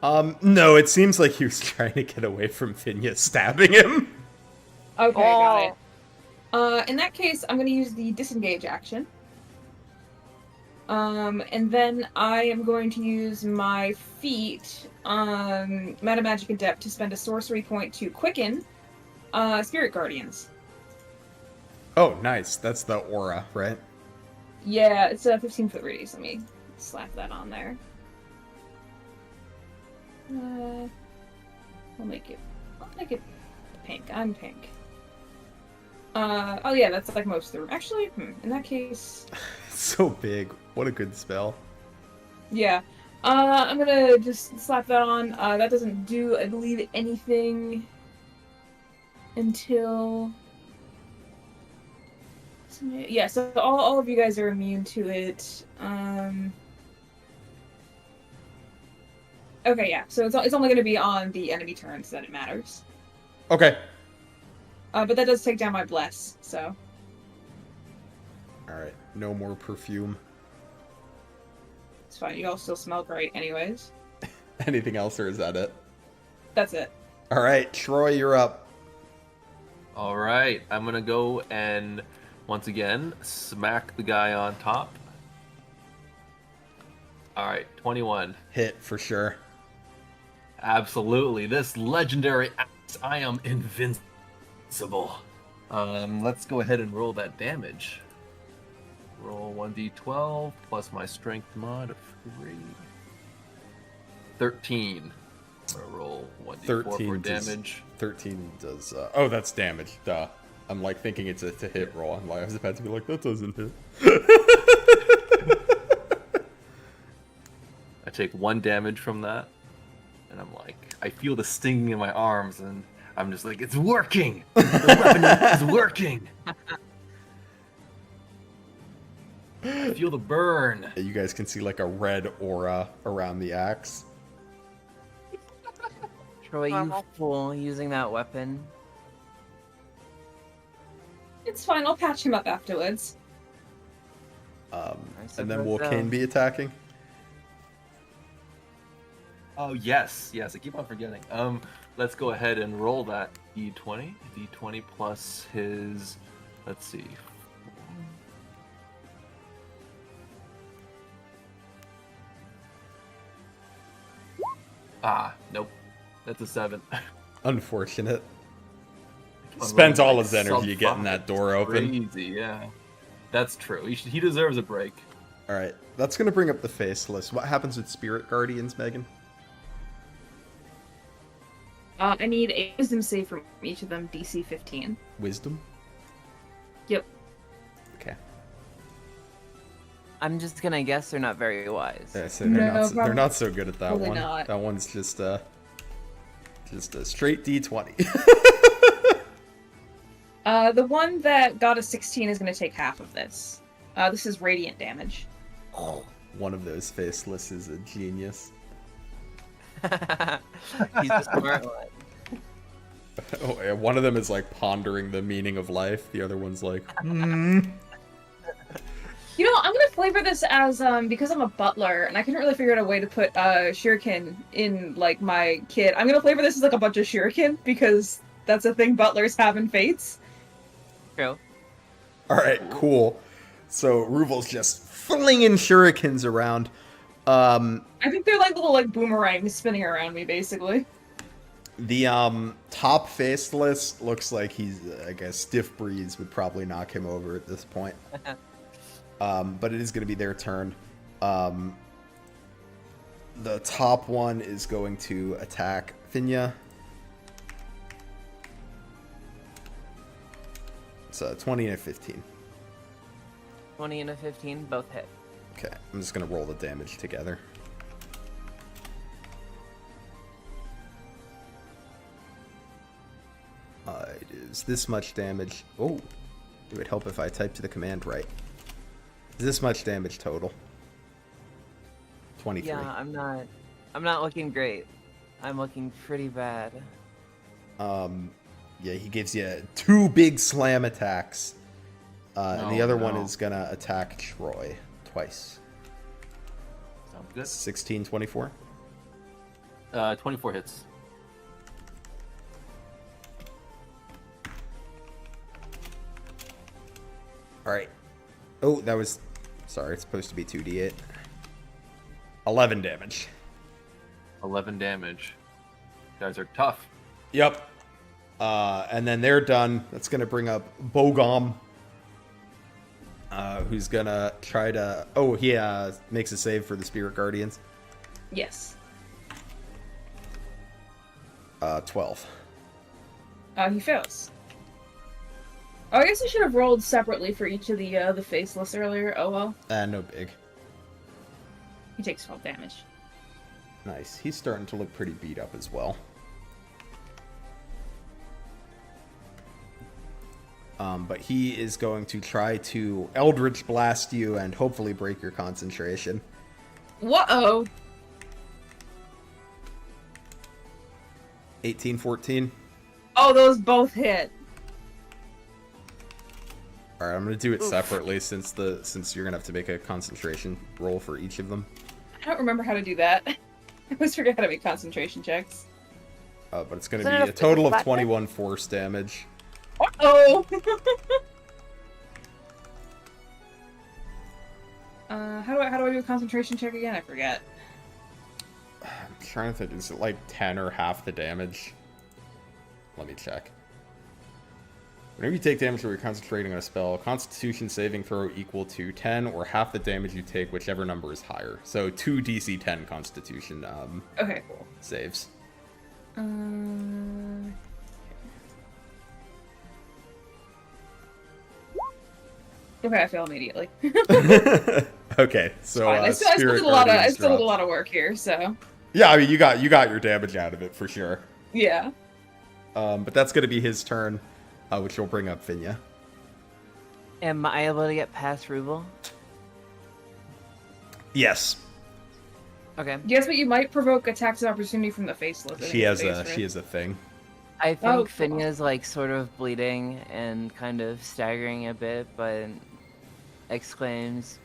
No, it seems like he was trying to get away from Finya stabbing him. Okay, got it. Oh. In that case, I'm going to use the disengage action. And then I am going to use my feat, Meta Magic Adept, to spend a sorcery point to quicken Spirit Guardians. Oh, nice. That's the aura, right? Yeah, it's a 15-foot radius. Let me slap that on there. I'll make it pink. I'm pink. Oh yeah, that's like most of the room. Actually, in that case... It's so big. What a good spell. Yeah. I'm gonna just slap that on. That doesn't do, I believe, anything until... Yeah, so all of you guys are immune to it. Okay, yeah, so it's only gonna be on the enemy turns that it matters. Okay. But that does take down my bless, so... All right. No more perfume. It's fine, you all still smell great anyways. Anything else, or is that it? That's it. All right, Troy, you're up. All right, I'm gonna go and once again smack the guy on top. All right, 21. Hit for sure. Absolutely, this legendary axe, I am invincible. Let's go ahead and roll that damage. Roll 1d12 plus my strength mod of 3. 13. I'm gonna roll 1d4 for 13 does- damage. 13 does. Oh, that's damage. Duh. I'm like thinking it's a hit roll. I'm like, I was about to be like, that doesn't hit. I take 1 damage from that, and I'm like, I feel the stinging in my arms, and I'm just like, it's working! The weapon is working! I feel the burn. You guys can see like a red aura around the axe. Troy, you Normal. fool, using that weapon. It's fine, I'll patch him up afterwards. And then will suppose so. Kane be attacking? Oh yes, I keep on forgetting. Let's go ahead and roll that d20. D20 plus his Let's see. Nope. That's a 7. Unfortunate. Spent all his energy Sub getting 5. that door open. Crazy, yeah. That's true. He deserves a break. All right, that's gonna bring up the faceless. What happens with spirit guardians, Megan? I need a wisdom save from each of them, DC 15. Wisdom. Yep. Okay. I'm just gonna guess they're not very wise. Yeah, so No, they're not so good at that probably one. not. That one's just a straight D20. The one that got a 16 is going to take half of this. This is radiant damage. One of those faceless is a genius. He's the smart one. Oh, yeah, one of them is like pondering the meaning of life. The other one's like, You know, I'm gonna flavor this as because I'm a butler and I couldn't really figure out a way to put shuriken in like my kit. I'm gonna flavor this as like a bunch of shuriken because that's a thing butlers have in Fates. True. All right, cool. So Ruvel's just flinging shurikens around. I think they're like little like boomerangs spinning around me, basically. The top faceless looks like he's like a stiff breeze would probably knock him over at this point. But it is going to be their turn. The top one is going to attack Finya. So 20 and a 15. 20 and a 15, both hit. Okay, I'm just going to roll the damage together. It is this much damage. Oh, it would help if I typed the command right. This much damage total. 23. Yeah, I'm not looking great. I'm looking pretty bad. Yeah, he gives you 2 big slam attacks. And the other one no. is gonna attack Troy twice. Sounds good. 16, 24. 24 hits. Alright. Oh, that was... Sorry, it's supposed to be 2d8. 11 damage. 11 damage. You guys are tough. Yep. And then they're done. That's gonna bring up Bogom. Who's gonna try to... Oh, he makes a save for the Spirit Guardians. Yes. 12. He fails. Oh, I guess I should have rolled separately for each of the faceless earlier. Oh well. No big. He takes 12 damage. Nice. He's starting to look pretty beat up as well. But he is going to try to Eldritch Blast you and hopefully break your concentration. Whoa! 18, 14. Oh, those both hit. Alright, I'm going to do it separately since you're going to have to make a concentration roll for each of them. I don't remember how to do that. I always forget how to make concentration checks. But it's going Isn't to it be a a total of flat 21 force damage. Uh-oh! How do I do a concentration check again? I forget. I'm trying to think, is it like 10 or half the damage? Let me check. Whenever you take damage while you're concentrating on a spell, Constitution saving throw equal to 10 or half the damage you take, whichever number is higher. So 2 DC 10 Constitution Okay, cool. saves. Okay, I fail immediately. Okay, so I still Spirit did a lot of Guardians dropped. work here, so Yeah, I mean you got your damage out of it for sure. yeah. But that's gonna be his turn, which will bring up Finya. Am I able to get past Ruble? Yes, Okay. Guess what? You might provoke attacks of opportunity from the faceless. I think she it's has face, a thing. I think Oh, cool. Finya's like sort of bleeding and kind of staggering a bit, but exclaims,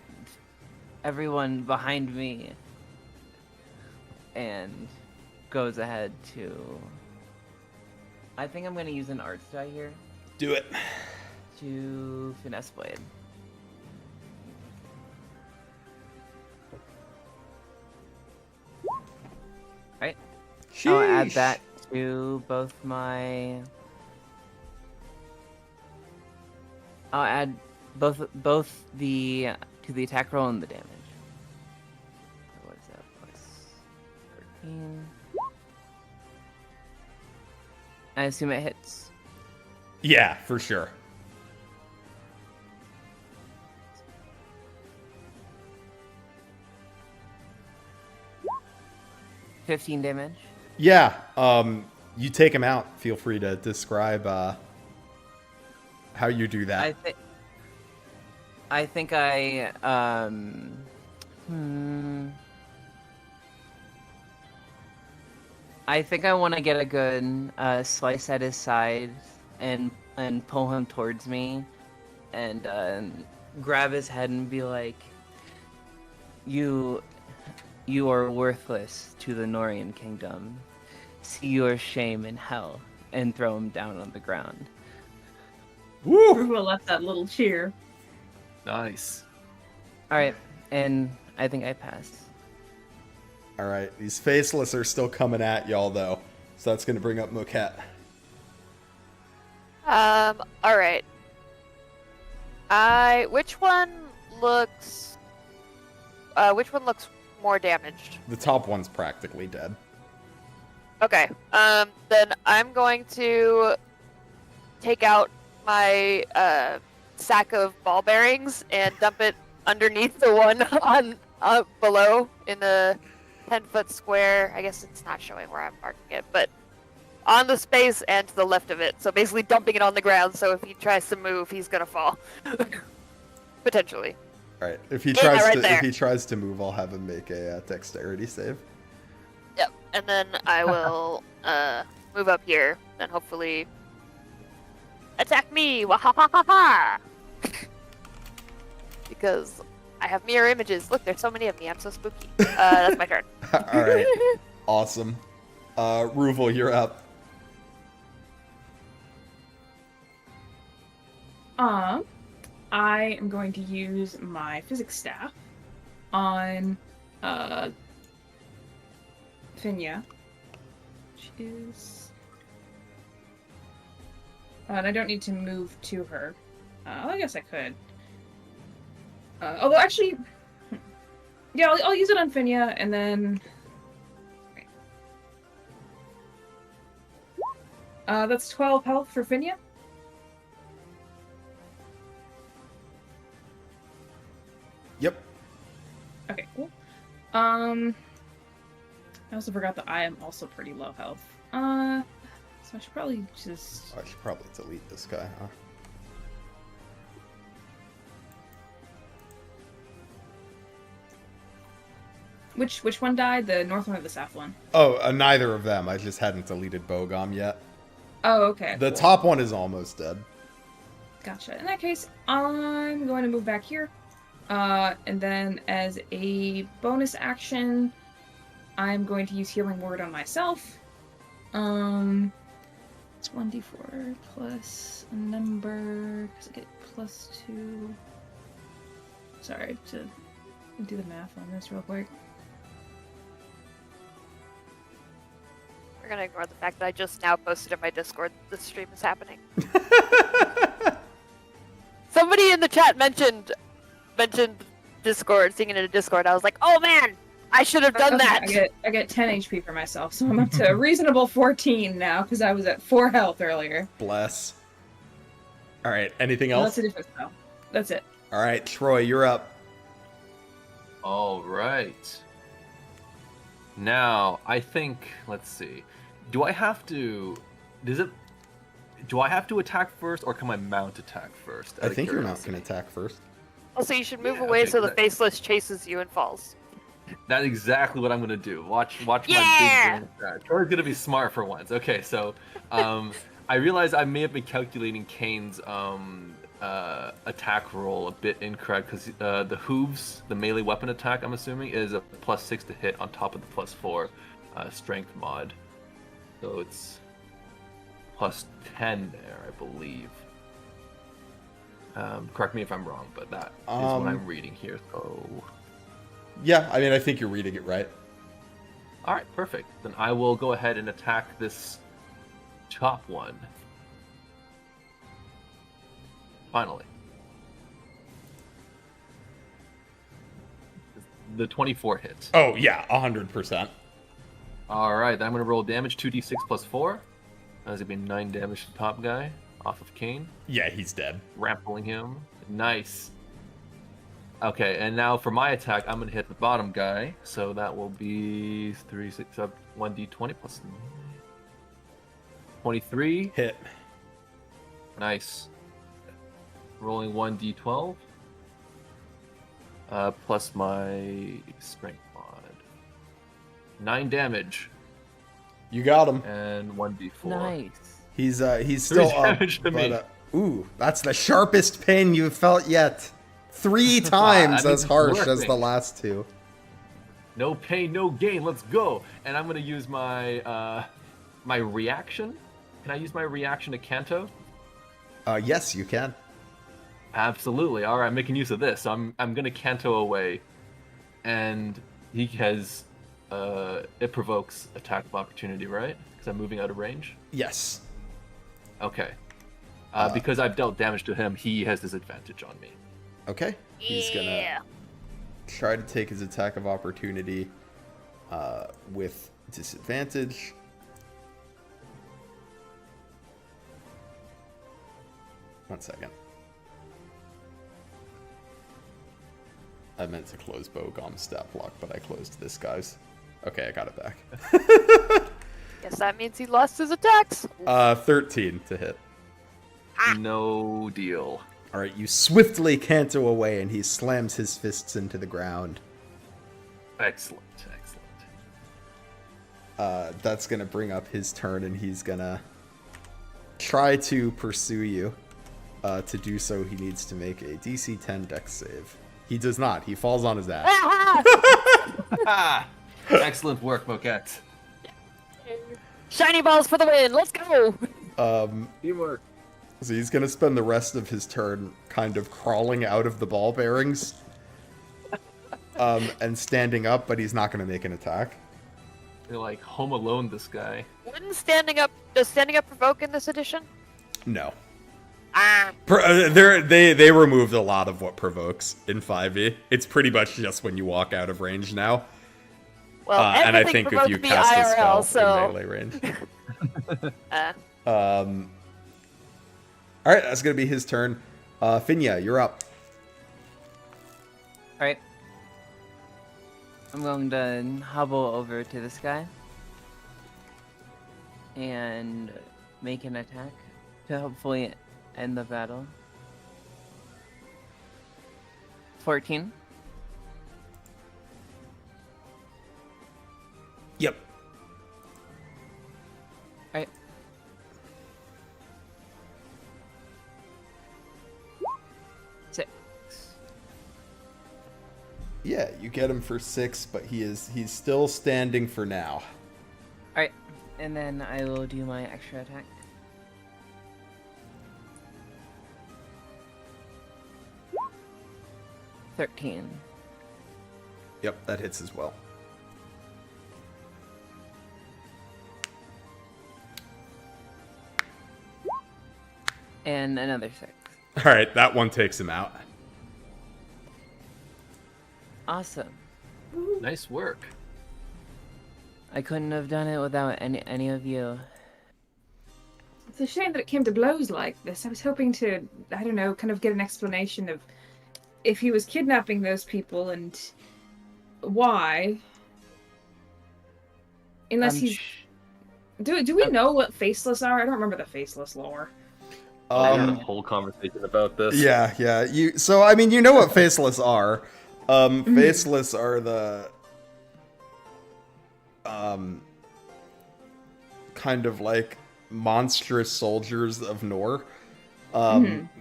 "Everyone behind me!" and goes ahead to. I think I'm gonna use an arts die here. Do it. to Finesse Blade. Right. I'll add Sheesh. that to both my. I'll add both the to the attack roll and the damage. So what is that? Plus 13. I assume it hits. Yeah, for sure. $15 damage. Yeah. You take him out. Feel free to describe how you do that. I think I I think I want to get a good slice at his side and pull him towards me and grab his head and be like, You are worthless to the Nohrian kingdom. See your shame in hell," and throw him down on the ground. Woo! Ruva left that little cheer. Nice. All right, and I think I passed. All right, these faceless are still coming at y'all though, so that's gonna bring up Moquette. All right. Which one looks more damaged? The top one's practically dead. Okay. Then I'm going to take out my sack of ball bearings and dump it underneath the one on below in the 10-foot square. I guess it's not showing where I'm marking it, but on the space and to the left of it. So basically dumping it on the ground, so if he tries to move, he's gonna fall. Potentially. All right, if he Yeah, tries to move, I'll have him make a dexterity save. Yep. And then I will move up here and hopefully attack me. Wahahaha! Because I have mirror images. Look, there's so many of me. I'm so spooky. That's my turn. All right, awesome. Ruval, you're up. I am going to use my physics staff on Finya, which is, and I don't need to move to her. I guess I could. Although actually, yeah, I'll use it on Finya, and then. That's 12 health for Finya. Yep. Okay, cool. I also forgot that I am also pretty low health. So I should probably just. I should probably delete this guy, huh? Which one died? The north one or the south one? Oh, neither of them. I just hadn't deleted Bogom yet. Oh, okay. The cool. top one is almost dead. Gotcha. In that case, I'm going to move back here. And then as a bonus action, I'm going to use Healing Word on myself. It's 1d4 plus a number, because I get +2. Sorry, to do the math on this real quick. We're gonna ignore the fact that I just now posted in my Discord that this stream is happening. Somebody in the chat mentioned Discord, seeing it in a Discord. I was like, oh man, I should have done that. I get 10 HP for myself, so I'm up to a reasonable 14 now, because I was at 4 health earlier. Bless. All right, anything Well, else? that's a difference, though. That's it. All right, Troy, you're up. All right. Now, I think, let's see. Do I have to attack first, or can my mount attack first? I think your mount can attack first. Also, you should move Yeah, away okay, so the that- faceless chases you and falls. That's exactly what I'm gonna do. Watch Yeah! my big brain attack. Troy's gonna be smart for once. Okay, so I realize I may have been calculating Kane's attack roll a bit incorrect, because the hooves, the melee weapon attack, I'm assuming, is a +6 to hit on top of the +4 strength mod. So it's +10 there, I believe. Correct me if I'm wrong, but that is what I'm reading here. So, Yeah, I mean, I think you're reading it right. all right, perfect. Then I will go ahead and attack this top one. Finally. The 24 hits. Oh, yeah, 100%. All right, then I'm going to roll damage, 2d6 plus 4. That's going to be 9 damage to the top guy off of Kane. Yeah, he's dead. Rampling him. Nice. Okay, and now for my attack, I'm going to hit the bottom guy. So that will be 3, 6, 7, 1d20 plus 9. 23. Hit. Nice. Rolling 1d12. Plus my strength mod. 9 damage. You got him. And 1d4. Nice. He's still up. damage to me. Ooh, that's the sharpest pain you've felt yet. 3 times I mean, as harsh it's as working. the last 2. No pain, no gain. Let's go. And I'm gonna use my my reaction. Can I use my reaction to Kanto? Yes, you can. Absolutely. All right, I'm making use of this. So I'm gonna Kanto away, and he has it provokes attack of opportunity, right? Because I'm moving out of range. Yes. Okay. Because I've dealt damage to him, he has disadvantage on me. Okay. He's gonna Yeah. try to take his attack of opportunity with disadvantage. One second. I meant to close Bogom's stat block, but I closed this guy's. Okay, I got it back. Guess that means he lost his attacks. 13 to hit. No deal. All right, you swiftly canto away, and he slams his fists into the ground. Excellent, excellent. That's gonna bring up his turn, and he's gonna try to pursue you. To do so, he needs to make a DC 10 Dex save. He does not. He falls on his ass. Ah! Excellent work, Moquette. Shiny balls for the win. Let's go. Teamwork. So he's gonna spend the rest of his turn kind of crawling out of the ball bearings, and standing up, but he's not gonna make an attack. You're like Home Alone, this guy. Does standing up provoke in this edition? No. Ah. They removed a lot of what provokes in 5e. It's pretty much just when you walk out of range now. Well, And I everything think if you provoked me cast a IRL, spell in melee range. All right, that's gonna be his turn. Finya, you're up. Alright. I'm going to hobble over to this guy. And make an attack to hopefully end the battle. 14. Yep. Alright. Six. Yeah, you get him for 6, but he's still standing for now. Alright. And then I will do my extra attack. $13. Yep, that hits as well. And another 6. All right, that one takes him out. Awesome. Nice work. I couldn't have done it without any of you. It's a shame that it came to blows like this. I was hoping to, I don't know, kind of get an explanation of if he was kidnapping those people and why. Unless he's... Do we know what faceless are? I don't remember the faceless lore. I had a whole conversation about this. Yeah. So I mean, you know what faceless are. Faceless are the kind of like monstrous soldiers of Nohr.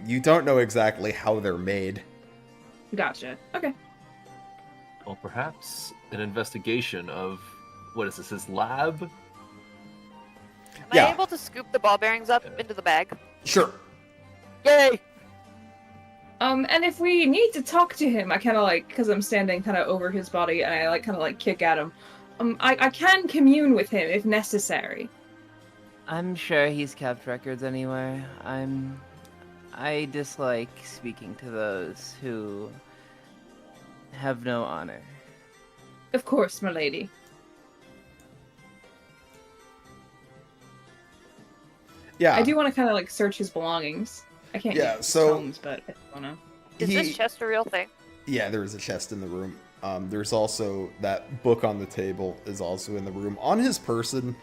You don't know exactly how they're made. Gotcha. Okay. Well, perhaps an investigation of what is this? His lab? Am Yeah. I able to scoop the ball bearings up into the bag? Sure. Yay! And if we need to talk to him, I kind of like, because I'm standing kind of over his body, and I like kind of like kick at him. I can commune with him if necessary. I'm sure he's kept records anywhere. I dislike speaking to those who have no honor. Of course, my lady. Yeah. I do want to kind of like search his belongings. I can't Yeah, use so- tomes, but I want to. Is this chest a real thing? Yeah, there is a chest in the room. There's also that book on the table is also in the room. On his person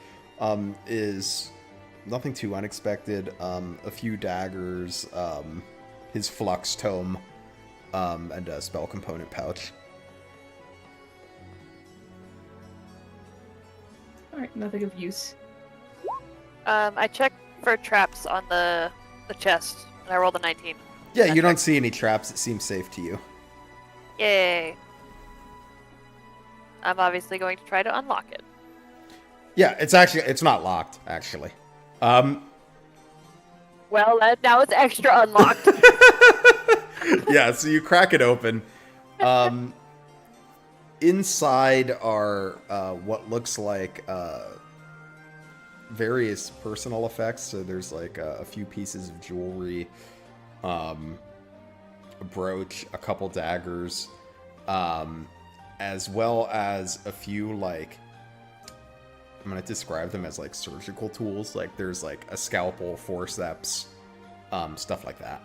is nothing too unexpected. A few daggers, his flux tome, and a spell component pouch. Alright, nothing of use. I checked for traps on the chest, and I rolled a 19. Yeah, you don't see any traps. It seems safe to you. Yay. I'm obviously going to try to unlock it. Yeah, it's not locked, actually. Well, now it's extra unlocked. Yeah, so you crack it open. Inside are what looks like various personal effects. So there's like a few pieces of jewelry, a brooch, a couple daggers, as well as a few like, I'm gonna describe them as like surgical tools. Like there's like a scalpel, forceps, stuff like that.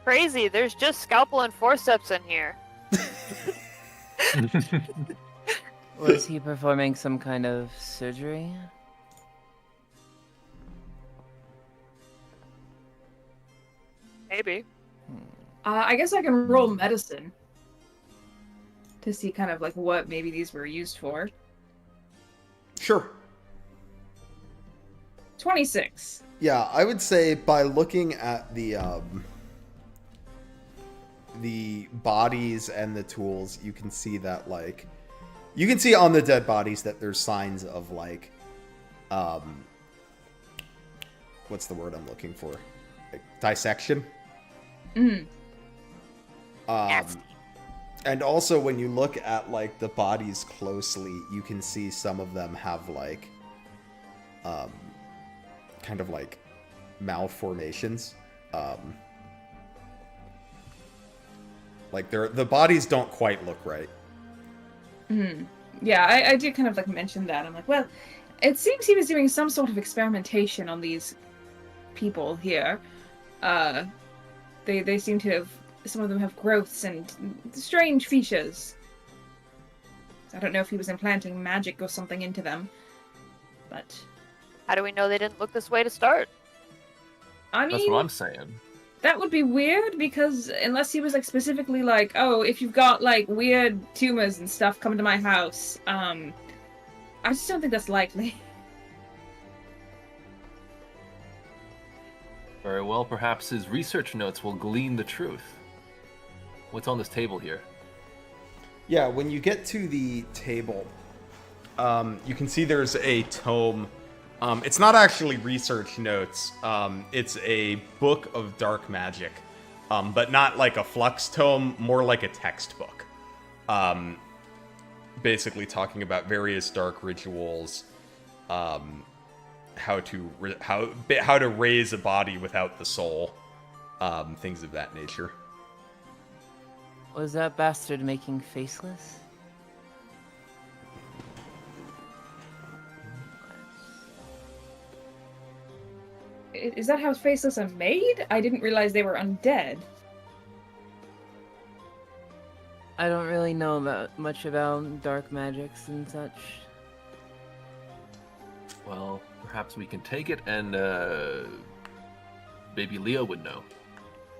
Crazy, there's just scalpel and forceps in here. Was he performing some kind of surgery? Maybe. I guess I can roll medicine to see kind of like what maybe these were used for. Sure. 26. Yeah, I would say by looking at the bodies and the tools, you can see that like you can see on the dead bodies that there's signs of like what's the word I'm looking for? Like dissection. Mm. Nasty. And also when you look at like the bodies closely, you can see some of them have like kind of like malformations. Like the bodies don't quite look right. Mm. Yeah, I did kind of like mention that. I'm like, well, it seems he was doing some sort of experimentation on these people here. They seem to have, some of them have growths and strange features. I don't know if he was implanting magic or something into them, but How do we know they didn't look this way to start? I That's mean, what I'm saying. that would be weird because unless he was like specifically like, oh, if you've got like weird tumors and stuff coming to my house, I just don't think that's likely. Very well, perhaps his research notes will glean the truth. What's on this table here? Yeah, when you get to the table, you can see there's a tome. It's not actually research notes. It's a book of dark magic, but not like a flux tome, more like a textbook. Basically talking about various dark rituals, how to raise a body without the soul, things of that nature. Was that bastard making faceless? Is that how faceless are made? I didn't realize they were undead. I don't really know much about dark magics and such. Well, perhaps we can take it and maybe Leo would know.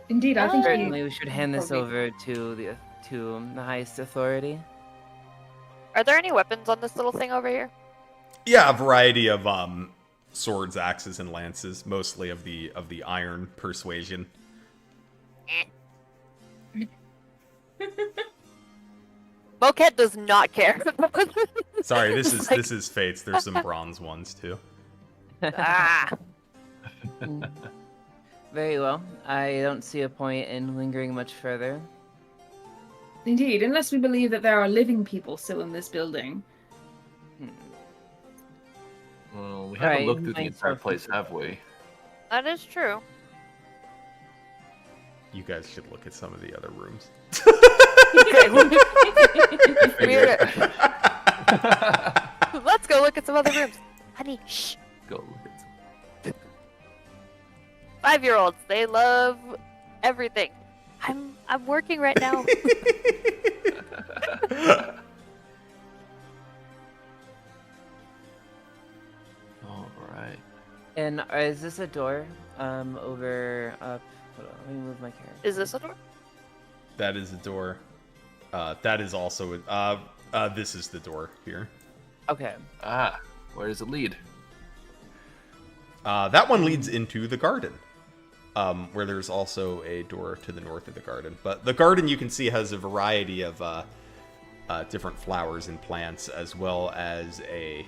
Indeed, I think Certainly, we should hand this probably- over to the highest authority. Are there any weapons on this little thing over here? Yeah, a variety of swords, axes, and lances, mostly of the iron persuasion. Moquette does not care. Sorry, this It's is like- this is Fates. There's some bronze ones too. Ah, Very well. I don't see a point in lingering much further. Indeed, unless we believe that there are living people still in this building. Hmm. Well, we All haven't right, looked who through the might entire start place, first? have we? That is true. You guys should look at some of the other rooms. Okay, Figured. let's go look at some other rooms. Honey, shh. Go look at some. 5-year-olds, they love everything. I'm working right now. All right. And is this a door? Over up. Hold on, let me move my character. Is this a door? That is a door. That is also this is the door here. Okay. Ah, where does it lead? That one leads into the garden, where there's also a door to the north of the garden. But the garden, you can see, has a variety of different flowers and plants, as well as a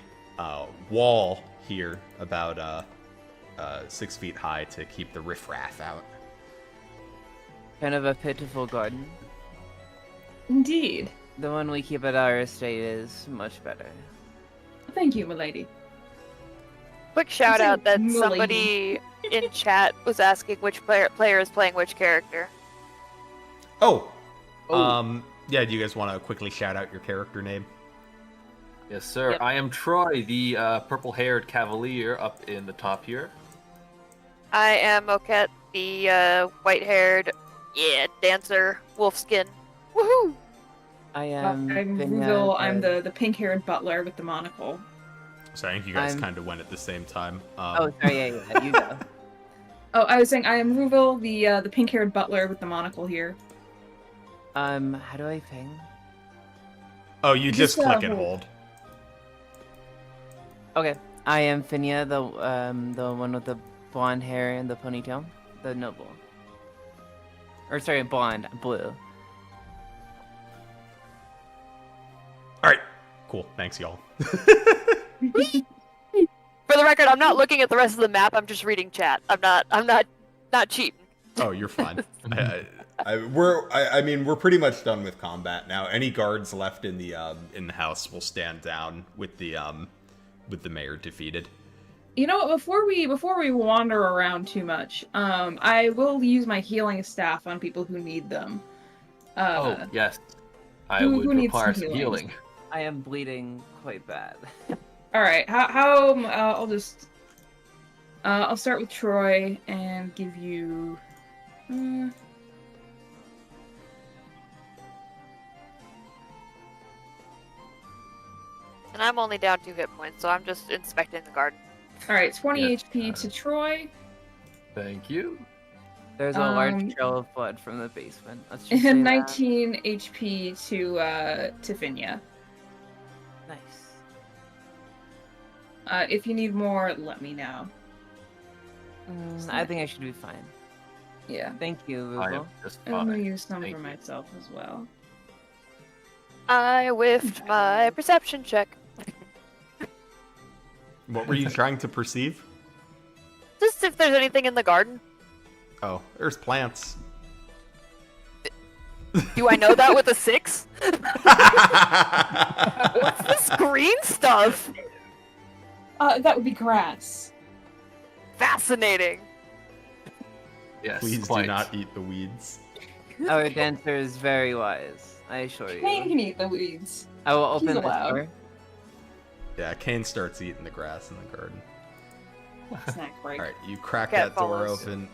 wall here about 6 feet high to keep the riffraff out. Kind of a pitiful garden. Indeed. The one we keep at our estate is much better. Thank you, milady. Quick shout out that Milady. somebody in chat was asking which player is playing which character. Oh, Oh. yeah. Do you guys want to quickly shout out your character name? Yes, sir. Yep. I am Troy, the purple-haired cavalier up in the top here. I am Moquette, the white-haired, dancer, wolfskin. Woohoo! I am. I'm Vinya, Ruvil. I'm the pink-haired butler with the monocle. So I think you guys I'm- kind of went at the same time. Oh, sorry. Yeah. You go. Oh, I was saying I am Ruvil, the pink-haired butler with the monocle here. How do I ping? Oh, you just Just, click and hold. hold. Okay. I am Finia, the one with the blonde hair and the ponytail, the noble. Or sorry, blue. All right, cool. Thanks, y'all. For the record, I'm not looking at the rest of the map. I'm just reading chat. I'm not cheating. Oh, you're fine. I mean, we're pretty much done with combat now. Any guards left in the house will stand down with the mayor defeated. You know what? Before we wander around too much, I will use my healing staff on people who need them. Oh, yes. I who would needs require some some healing? healing. I am bleeding quite bad. All right. I'll just. I'll start with Troy and give you. And I'm only down 2 hit points, so I'm just inspecting the garden. All right, 20 Yes, HP to Troy Thank you. There's a large Um, trail of blood from the basement. Let's just say and that. 19 HP to Finya. Nice. If you need more, let me know. I think I should be fine. Yeah. Thank you, I Rubo. am just And I'm gonna fine. use some Thank for you. myself as well. I whiffed my perception check. What were you trying to perceive? Just if there's anything in the garden. Oh, there's plants. Do I know that with a 6? What's this green stuff? That would be grass. Fascinating. Yes, Please quite. do not eat the weeds. Our dancer is very wise. I assure Kane you. can eat the weeds. I will He's open the allowed. door. Yeah, Kane starts eating the grass in the garden. Snack break. All right, you crack Cat that door follows. open.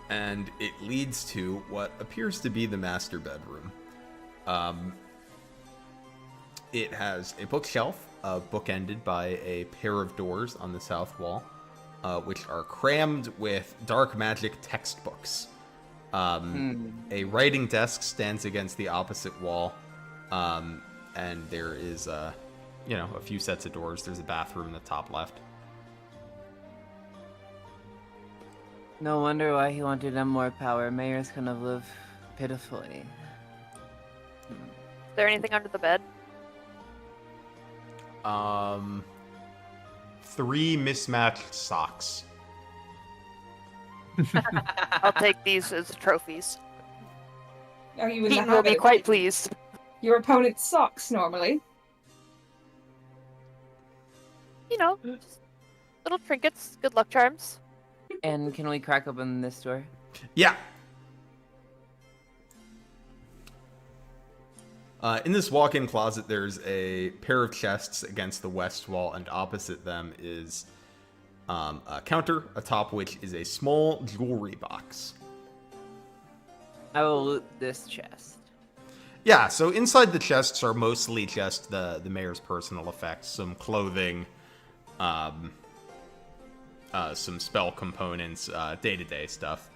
And it leads to what appears to be the master bedroom. It has a bookshelf, bookended by a pair of doors on the south wall, which are crammed with dark magic textbooks. A writing desk stands against the opposite wall, and there is a few sets of doors. There's a bathroom in the top left. No wonder why he wanted them more power. Mayors kind of live pitifully. Is there anything under the bed? 3 mismatched socks. I'll take these as trophies. Are you in the Keaton will habit be of quite taking pleased. your opponent's socks normally? You know, just little trinkets, good luck charms. And can we crack open this door? Yeah. In this walk-in closet, there's a pair of chests against the west wall, and opposite them is a counter, atop which is a small jewelry box. I will loot this chest. Yeah, so inside the chests are mostly just the mayor's personal effects, some clothing, some spell components, day-to-day stuff.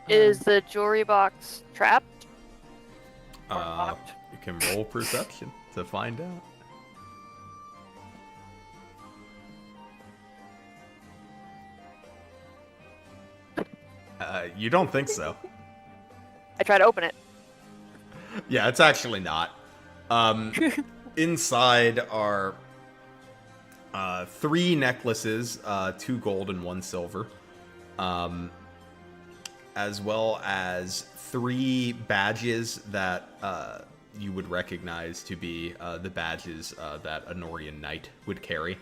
Is the jewelry box trapped? Or You locked? can roll perception to find out. You don't think so. I try to open it. Yeah, it's actually not. Inside are 3 necklaces, 2 gold and 1 silver, as well as 3 badges that you would recognize to be the badges that a Nohrian knight would carry.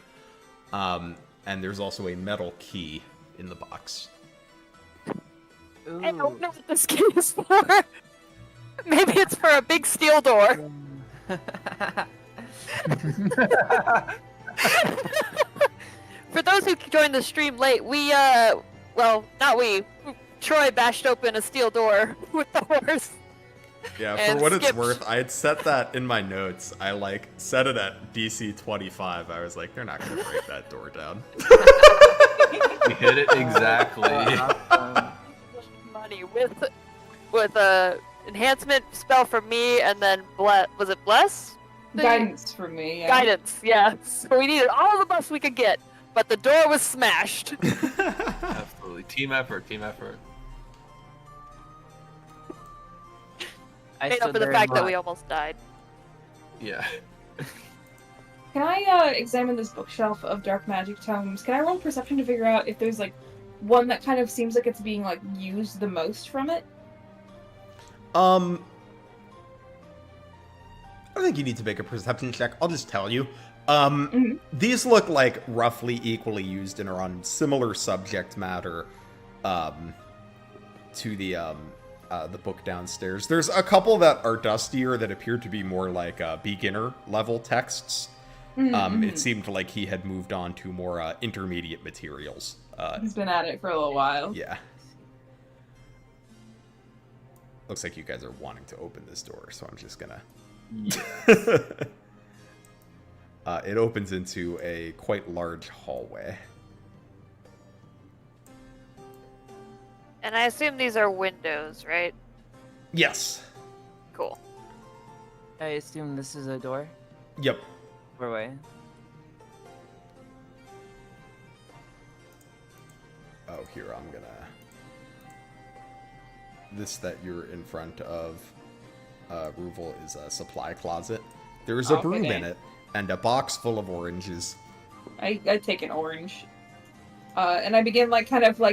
And there's also a metal key in the box. Ooh. I don't know what this key is for. Maybe it's for a big steel door. For those who joined the stream late, we, well, not we. Troy bashed open a steel door with the horse. Yeah, for And what it's skipped. worth, I had set that in my notes. I, set it at DC 25. I was like, they're not going to break that door down. You hit it exactly. Money with a enhancement spell from me, and then was it bless? Guidance for me. Yeah. Guidance, yeah. So we needed all the buffs we could get, but the door was smashed. Absolutely. Team effort, team effort. I Made up stood for the there fact and that we laughed. almost died. Yeah. Can I examine this bookshelf of dark magic tomes? Can I roll perception to figure out if there's one that kind of seems like it's being used the most from it? I think you need to make a perception check. I'll just tell you. These look like roughly equally used and are on similar subject matter to the book downstairs. There's a couple that are dustier that appear to be more like beginner level texts. It seemed like he had moved on to more intermediate materials. He's been at it for a little while. Yeah. Looks like you guys are wanting to open this door, so I'm just gonna... It opens into a quite large hallway. And I assume these are windows, right? Yes. Cool. I assume this is a door? Yep. Doorway. Oh, here, I'm gonna... This that you're in front of, Ruval, is a supply closet. There's a broom in it, and a box full of oranges. I take an orange. And I begin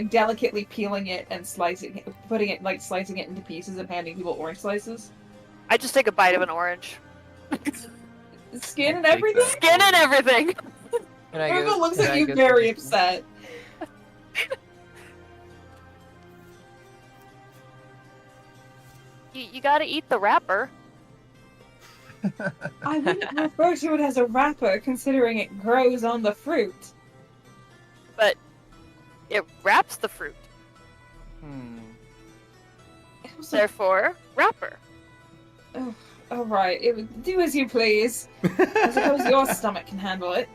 delicately peeling it and slicing it, slicing it into pieces and handing people orange slices. I just take a bite of an orange. Skin and Take everything? that. Skin and everything. Can I Ruva go- looks can at I you go very through this? upset. You gotta eat the wrapper. I wouldn't refer to it as a wrapper, considering it grows on the fruit. But it wraps the fruit. It was Therefore, wrapper. all right. It would do as you please. I suppose your stomach can handle it.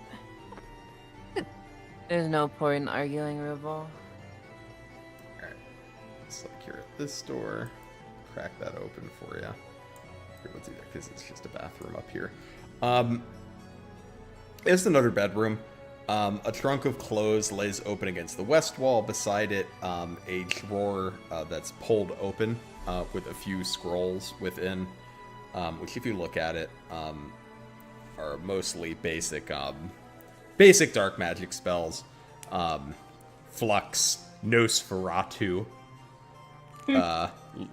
There's no point in arguing, Ruble. Alright. Looks like you're at this door. Crack that open for you. Here, we'll do that because it's just a bathroom up here. It's another bedroom. A trunk of clothes lays open against the west wall. Beside it, a drawer that's pulled open with a few scrolls within, which if you look at it, are mostly basic dark magic spells. Flux, Nosferatu.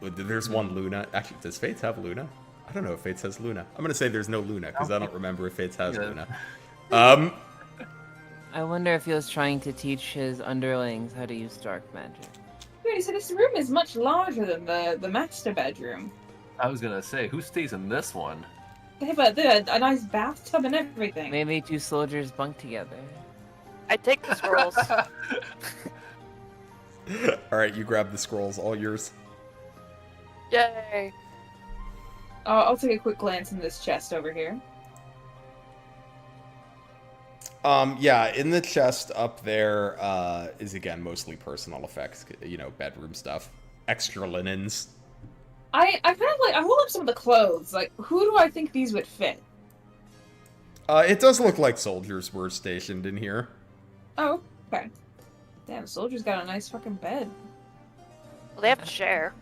There's one Luna. Actually, does Fates have Luna? I don't know if Fates has Luna. I'm gonna say there's no Luna because I don't remember if Fates has Luna. I wonder if he was trying to teach his underlings how to use dark magic. Wait, so this room is much larger than the master bedroom. I was gonna say, who stays in this one? They have a nice bathtub and everything. Maybe two soldiers bunk together. I take the scrolls. All right, you grab the scrolls. All yours. Yay. I'll take a quick glance in this chest over here. Yeah, in the chest up there is again mostly personal effects, bedroom stuff, extra linens. I kind of I hold up some of the clothes. Like, who do I think these would fit? It does look like soldiers were stationed in here. Oh, okay. Damn, the soldier's got a nice fucking bed. Well, they have to share.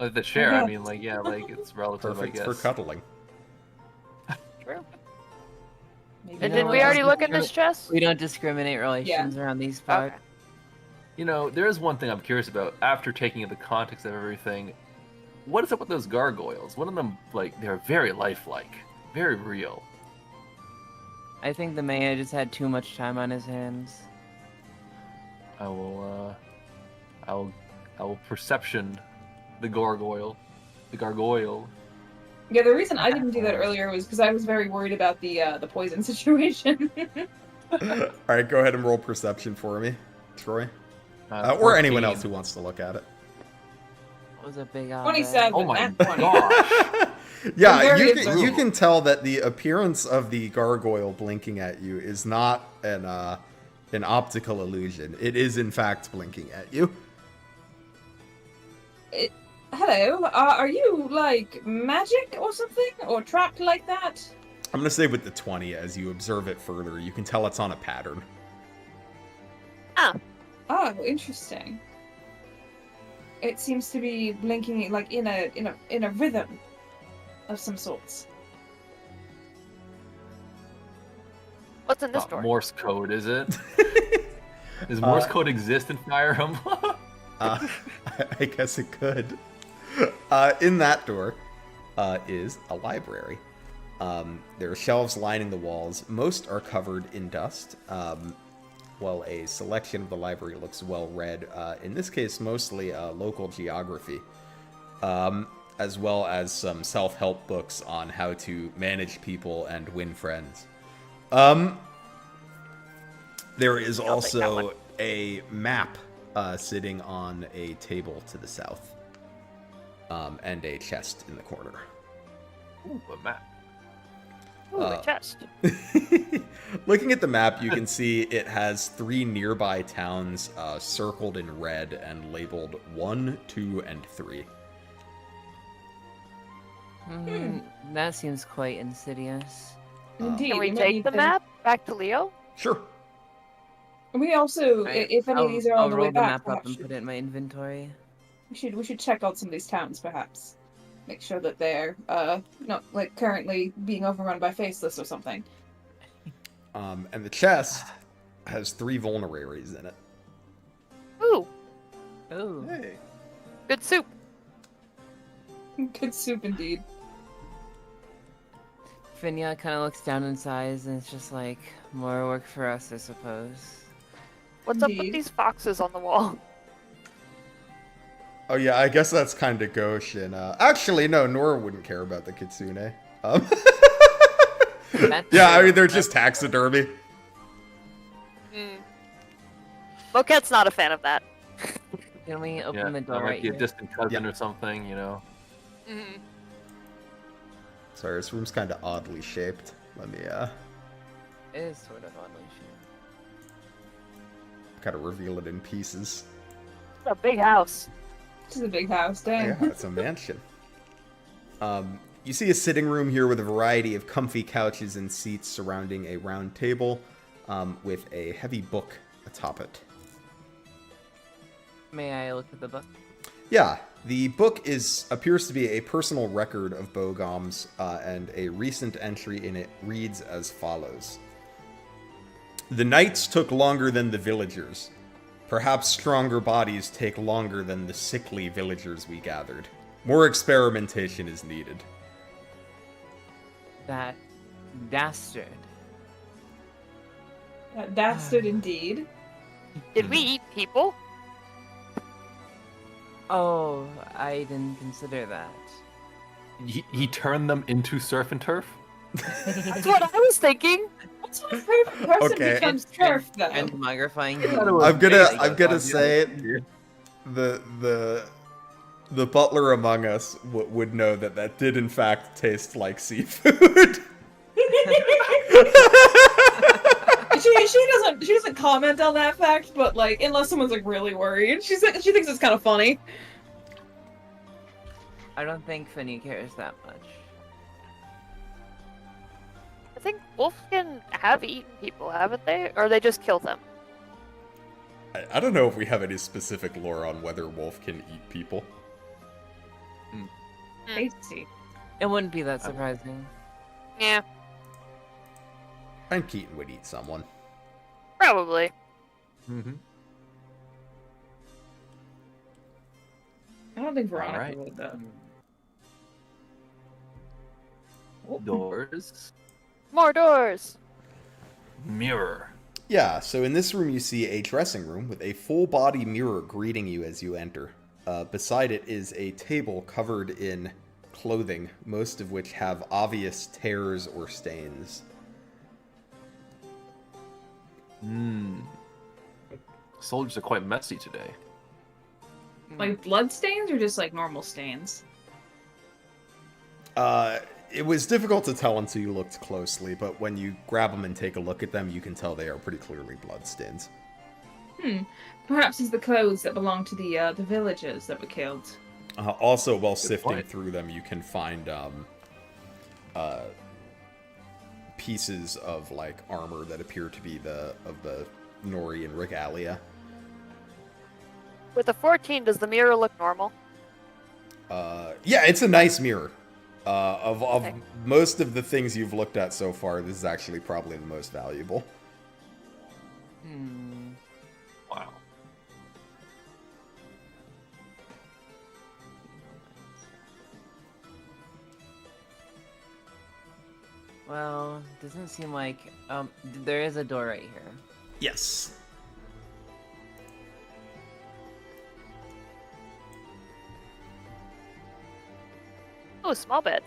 Like the chair, I mean, it's relative, Perfect I guess. for cuddling. True. Maybe And no did one we else already would- look in this chest? We don't discriminate relations around these parts. Okay. There is one thing I'm curious about. After taking in the context of everything, what is up with those gargoyles? One of them, they're very lifelike, very real. I think the mayor just had too much time on his hands. I will perception the gargoyle. Yeah, the reason I didn't do that earlier was because I was very worried about the poison situation. All right, go ahead and roll perception for me, Troy, or 14. anyone else who wants to look at it. What was a big odd 27. Oh my Nat 20. gosh! Yeah, very you observant. can tell that the appearance of the gargoyle blinking at you is not an optical illusion. It is in fact blinking at you. Hello, are you magic or something, or trapped like that? I'm gonna say with the 20, as you observe it further, you can tell it's on a pattern. Oh, interesting. It seems to be blinking in a rhythm of some sorts. What's in this Not door? Morse code, is it? Does Morse code exist in Fire Emblem? I guess it could. In that door is a library. There are shelves lining the walls. Most are covered in dust. While a selection of the library looks well read. In this case, mostly local geography. As well as some self-help books on how to manage people and win friends. There is I'll take that one. also a map sitting on a table to the south. And a chest in the corner. Ooh, a map. Ooh, a chest. Looking at the map, you can see it has 3 nearby towns circled in red and labeled 1, 2, and 3. That seems quite insidious. Indeed. Can we might take need the to- map back to Leo? Sure. We also, Right. if any of these are I'll on the way roll the back, map up perhaps and put it in my inventory. we should check out some of these towns, perhaps. Make sure that they're not currently being overrun by faceless or something. And the chest has 3 vulneraries in it. Ooh, Oh. Hey. good soup. Good soup, indeed. Finya kind of looks down in size and it's just like, more work for us, I suppose. What's up Indeed. with these foxes on the wall? Oh yeah, I guess that's kind of gauche. And actually, no, Nohr wouldn't care about the kitsune. That's Yeah, I true. mean they're just taxidermy. Moquette's not a fan of that. Can we open Yeah, the that door might right be a here? distant cousin or something, Sorry, this room's kind of oddly shaped. Let me It is sort of oddly shaped. kind of reveal it in pieces. It's a big house. This is a big house, dang. Yeah, it's a mansion. You see a sitting room here with a variety of comfy couches and seats surrounding a round table with a heavy book atop it. May I look at the book? Yeah, the book appears to be a personal record of Bogom's, and a recent entry in it reads as follows. The knights took longer than the villagers. Perhaps stronger bodies take longer than the sickly villagers we gathered. More experimentation is needed. That dastard. That's it indeed. Did we eat people? Oh, I didn't consider that. He turned them into surf and turf? That's what I was thinking. What's my favorite person Okay. becomes turf, though? And migrifying. I'm gonna say it. The butler among us would know that did in fact taste like seafood. She doesn't comment on that fact, but like unless someone's like really worried, she thinks it's kind of funny. I don't think Finny cares that much. I think wolfskin have eaten people, haven't they? Or they just kill them? I don't know if we have any specific lore on whether wolf can eat people. Tasty. It wouldn't be that surprising. Yeah, And Keaton would eat someone. probably. Mm-hmm. I don't think Veronica Alright. would though. Doors. More doors. Mirror. Yeah, so in this room you see a dressing room with a full-body mirror greeting you as you enter. Beside it is a table covered in clothing, most of which have obvious tears or stains. Soldiers are quite messy today. Like blood stains or just like normal stains? It was difficult to tell until you looked closely, but when you grab them and take a look at them, you can tell they are pretty clearly bloodstains. Perhaps it's the clothes that belong to the villagers that were killed. Also, while sifting point. through them, you can find pieces of like armor that appear to be of the Norian regalia. With a 14, does the mirror look normal? Yeah, it's a nice mirror. Of Okay. most of the things you've looked at so far, this is actually probably the most valuable. Wow. Well, doesn't seem like there is a door right here. Yes. Oh, small bed.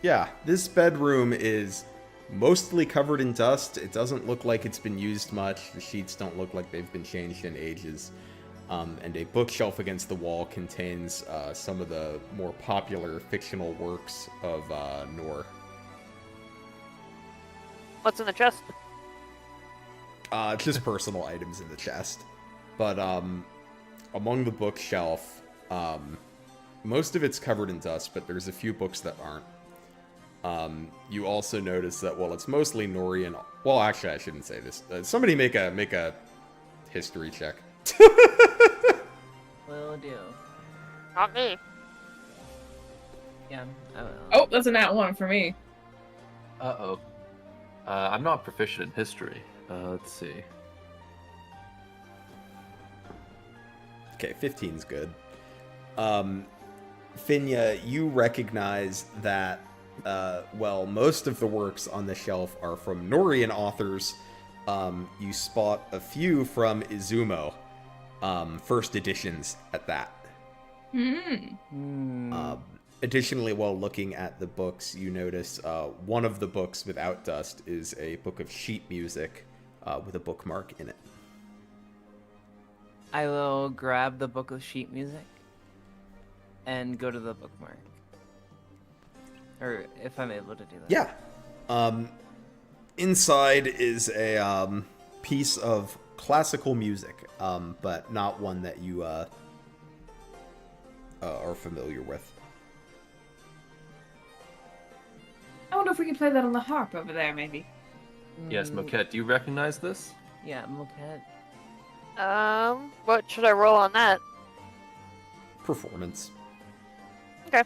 Yeah, this bedroom is mostly covered in dust. It doesn't look like it's been used much. The sheets don't look like they've been changed in ages. And a bookshelf against the wall contains some of the more popular fictional works of Nohr. What's in the chest? Just personal items in the chest. But among the bookshelf, most of it's covered in dust, but there's a few books that aren't. You also notice that while it's mostly Norian... Well, actually, I shouldn't say this. Somebody make a history check. Will do. Not me. Yeah, I will. Oh, that's a nat one for me. Uh-oh. I'm not proficient in history. Let's see. Okay, 15's good. Finya, you recognize that, most of the works on the shelf are from Norian authors. You spot a few from Izumo, first editions at that. Additionally, while looking at the books, you notice one of the books without dust is a book of sheet music with a bookmark in it. I will grab the book of sheet music and go to the bookmark. Or if I'm able to do that. Yeah. Inside is a piece of classical music, but not one that you are familiar with. I wonder if we can play that on the harp over there, maybe. Yes, Moquette, do you recognize this? Yeah, Moquette. What should I roll on that? performance. Okay.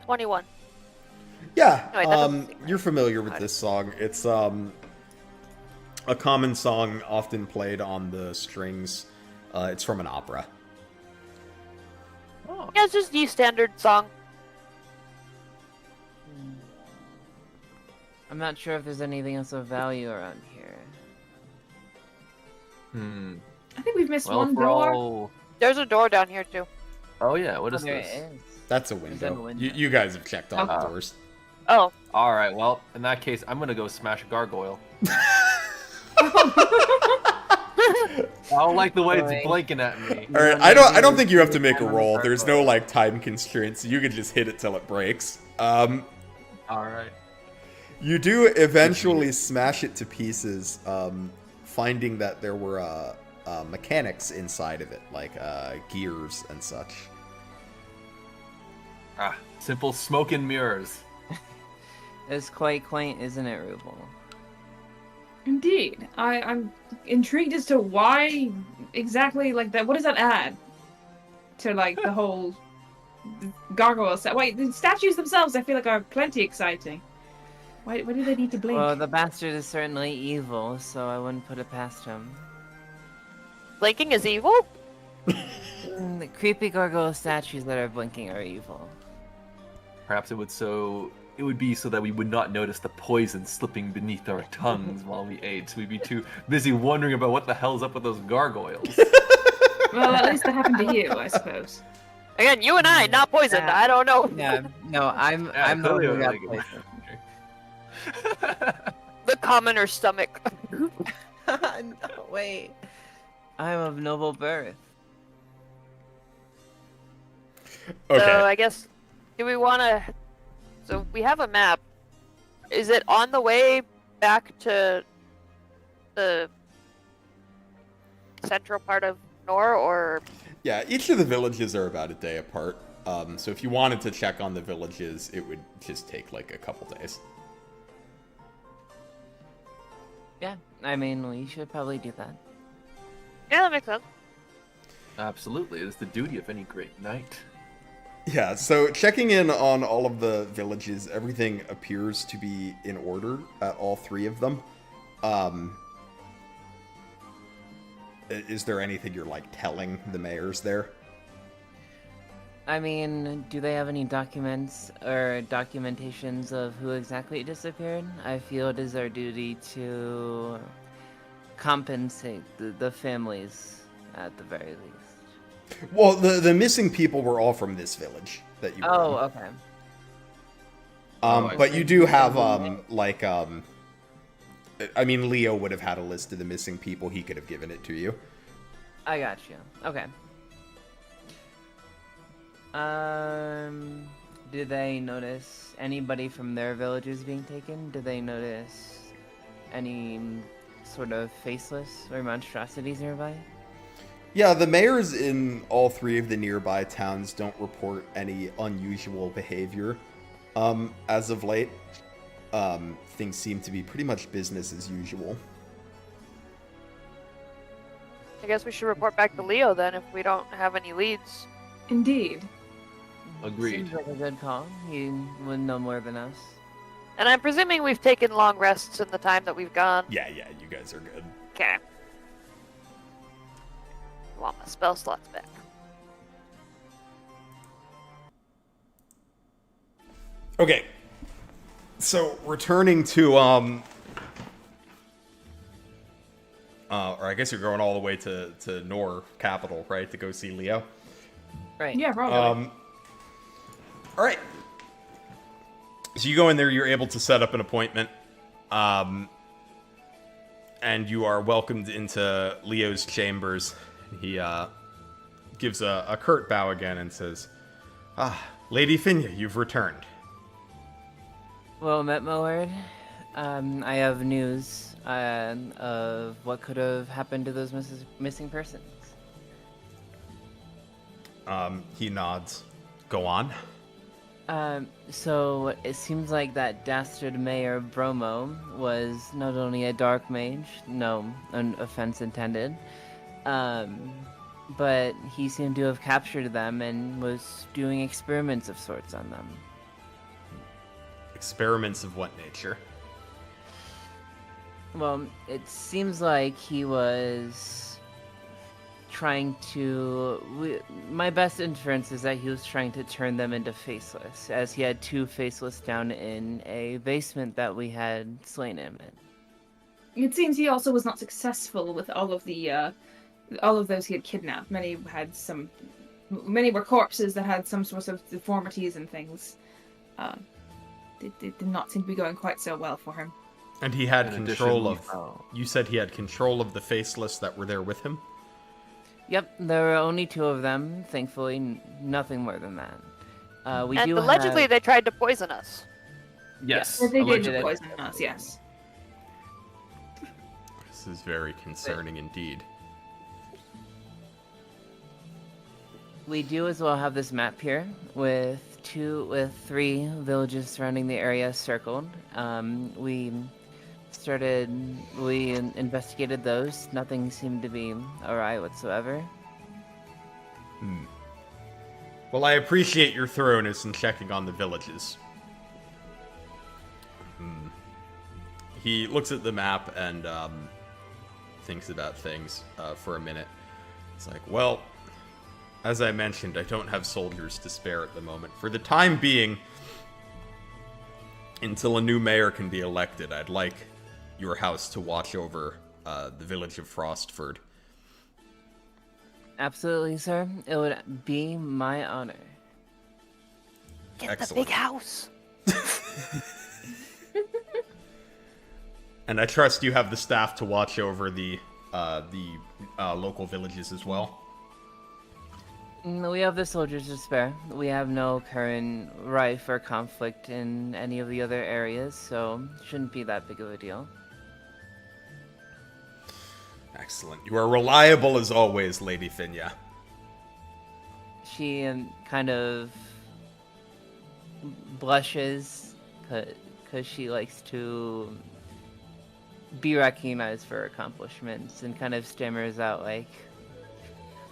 $21. Yeah, No, wait, that doesn't seem right. you're familiar with this song. It's a common song often played on the strings. It's from an opera. Oh. Yeah, it's just the standard song. I'm not sure if there's anything else of value around here. I think we've missed Well, one if we're door. all... There's a door down here too. Oh yeah, what Oh, is there this? it is. That's a that a window. window? You guys have checked all the Oh. doors. Oh, All right, well, in that case, I'm gonna go smash a gargoyle. I don't like the way it's Alright. blinking at me. All right, I don't think you have to make a roll. There's no like time constraints. So you could just hit it till it breaks. All right. You do eventually smash it to pieces, finding that there were mechanics inside of it, like gears and such. Ah, simple smoke and mirrors. It's quite quaint, isn't it, Ruble? Indeed. I'm intrigued as to why exactly like that. What does that add to like the whole gargoyle set? Wait, the statues themselves I feel like are plenty exciting. Why do they need to blink? Well, the bastard is certainly evil, so I wouldn't put it past him. blinking is evil? The creepy gargoyle statues that are blinking are evil. Perhaps it would be so that we would not notice the poison slipping beneath our tongues while we ate. We'd be too busy wondering about what the hell's up with those gargoyles. Well, at least that happened to you, I suppose. Again, you and I, not poisoned. I don't know. Yeah, no, I'm the one who got poisoned. The commoner stomach. No, wait. I'm of noble birth. Okay. So I guess, do we want to? So we have a map. Is it on the way back to the central part of Nohr, or? Yeah, each of the villages are about a day apart. So if you wanted to check on the villages, it would just take like a couple days. Yeah, I mean, we should probably do that. Yeah, that makes sense. Absolutely, it is the duty of any great knight. Yeah, so checking in on all of the villages, everything appears to be in order at all three of them. Is there anything you're like telling the mayors there? I mean, do they have any documents or documentations of who exactly disappeared? I feel it is our duty to compensate the families at the very least. Well, the missing people were all from this village that you were Oh, in. okay. But you do have I mean, Leo would have had a list of the missing people. He could have given it to you. I got you. Okay. Did they notice anybody from their villages being taken? Did they notice any sort of faceless or monstrosities nearby? Yeah, the mayors in all three of the nearby towns don't report any unusual behavior. As of late, things seem to be pretty much business as usual. I guess we should report back to Leo then if we don't have any leads. Indeed. Agreed. Seems like a good call. He would know more than us. And I'm presuming we've taken long rests in the time that we've gone. Yeah, you guys are good. Okay. I want my spell slots back. Okay. So, returning to, or I guess you're going all the way to Nohr capital, right, to go see Leo? Right. Yeah, probably. All right. So you go in there, you're able to set up an appointment, and you are welcomed into Leo's chambers. He gives a curt bow again and says, Lady Finya, you've returned. Well met, my lord. I have news of what could have happened to those missing persons. He nods. Go on. So it seems like that dastard Mayor Bromo was not only a dark mage, no offense intended, um, but he seemed to have captured them and was doing experiments of sorts on them. Experiments of what nature? Well, it seems like he was trying to. My best inference is that he was trying to turn them into faceless, as he had 2 faceless down in a basement that we had slain him in. It seems he also was not successful with all of those he had kidnapped. Many were corpses that had some sorts of deformities and things. It did not seem to be going quite so well for him. And he had In control addition, of... You said he had control of the faceless that were there with him? Yep, there were only 2 of them. Thankfully, nothing more than that. We And do allegedly have... they tried to poison us. Yes. They did allegedly. poison us, yes. This is very concerning indeed. We do as well have this map here with 3 villages surrounding the area circled. We investigated those. Nothing seemed to be awry whatsoever. Well, I appreciate your thoroughness in checking on the villages. He looks at the map and thinks about things for a minute. It's like, well, as I mentioned, I don't have soldiers to spare at the moment. For the time being, until a new mayor can be elected, I'd like your house to watch over the village of Frostfur. Absolutely, sir. It would be my honor. Get Excellent. the big house. And I trust you have the staff to watch over the local villages as well. We have the soldiers to spare. We have no current rife or conflict in any of the other areas, so shouldn't be that big of a deal. Excellent. You are reliable as always, Lady Finya. She kind of blushes because she likes to be recognized for her accomplishments and kind of stammers out like,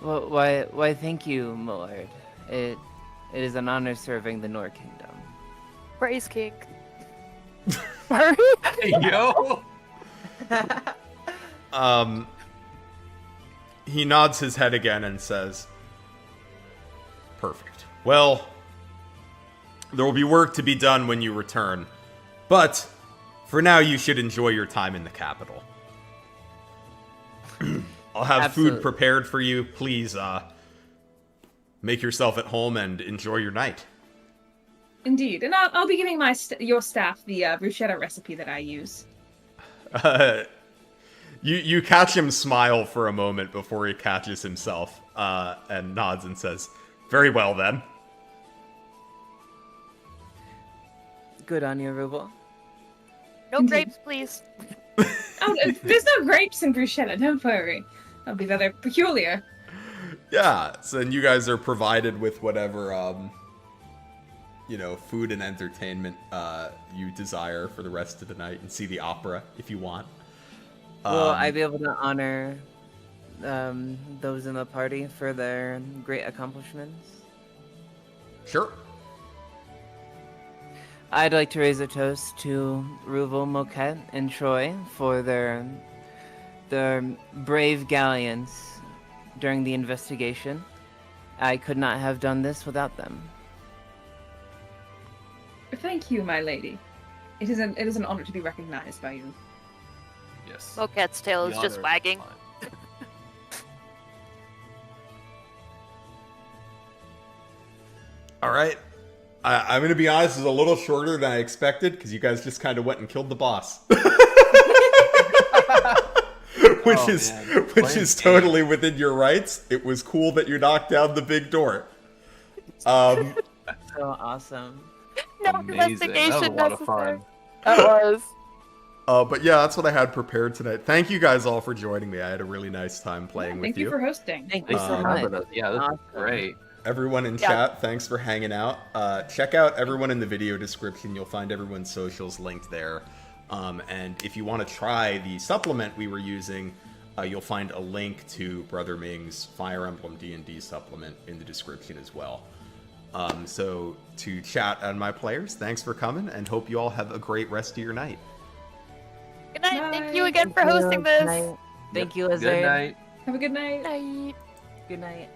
well, why thank you, my lord. It is an honor serving the Nohr Kingdom. Praise King. Sorry. Hey, yo! He nods his head again and says, perfect. Well, there will be work to be done when you return, but for now you should enjoy your time in the capital. I'll have Absolutely. food prepared for you. Please, make yourself at home and enjoy your night. Indeed, and I'll be giving your staff the bruschetta recipe that I use. You catch him smile for a moment before he catches himself, and nods and says, very well then. Good on you, Rubel. No grapes, please. Oh, there's no grapes in bruschetta, don't worry. That'll be rather peculiar. Yeah, so then you guys are provided with whatever, food and entertainment you desire for the rest of the night, and see the opera if you want. Will I be able to honor those in the party for their great accomplishments? Sure. I'd like to raise a toast to Ruvel, Moquette, and Troy for their brave galleons during the investigation. I could not have done this without them. Thank you, my lady. It is an honor to be recognized by you. Yes. Moquette's tail is The just honor wagging. mine. All right. I'm going to be honest, it's a little shorter than I expected, because you guys just kind of went and killed the boss. Which Oh, is man. which Playing is game. totally within your rights. It was cool that you knocked down the big door. So awesome. No Amazing. That was investigation a lot of necessary. fun. That was. But yeah, that's what I had prepared tonight. Thank you guys all for joining me. I had a really nice time playing with Thank you for hosting. Thank you Thanks so for much. having us. Yeah, this is Awesome. great. Everyone in Yeah. chat, thanks for hanging out. Check out everyone in the video description. You'll find everyone's socials linked there. And if you want to try the supplement we were using, you'll find a link to Brother Ming's Fire Emblem D&D supplement in the description as well. So to chat and my players, thanks for coming, and hope you all have a great rest of your night. Good night. Thank Night. you again for hosting Good this. night. Thank you, Good Lizard. night. Have a good night. Night. Good night.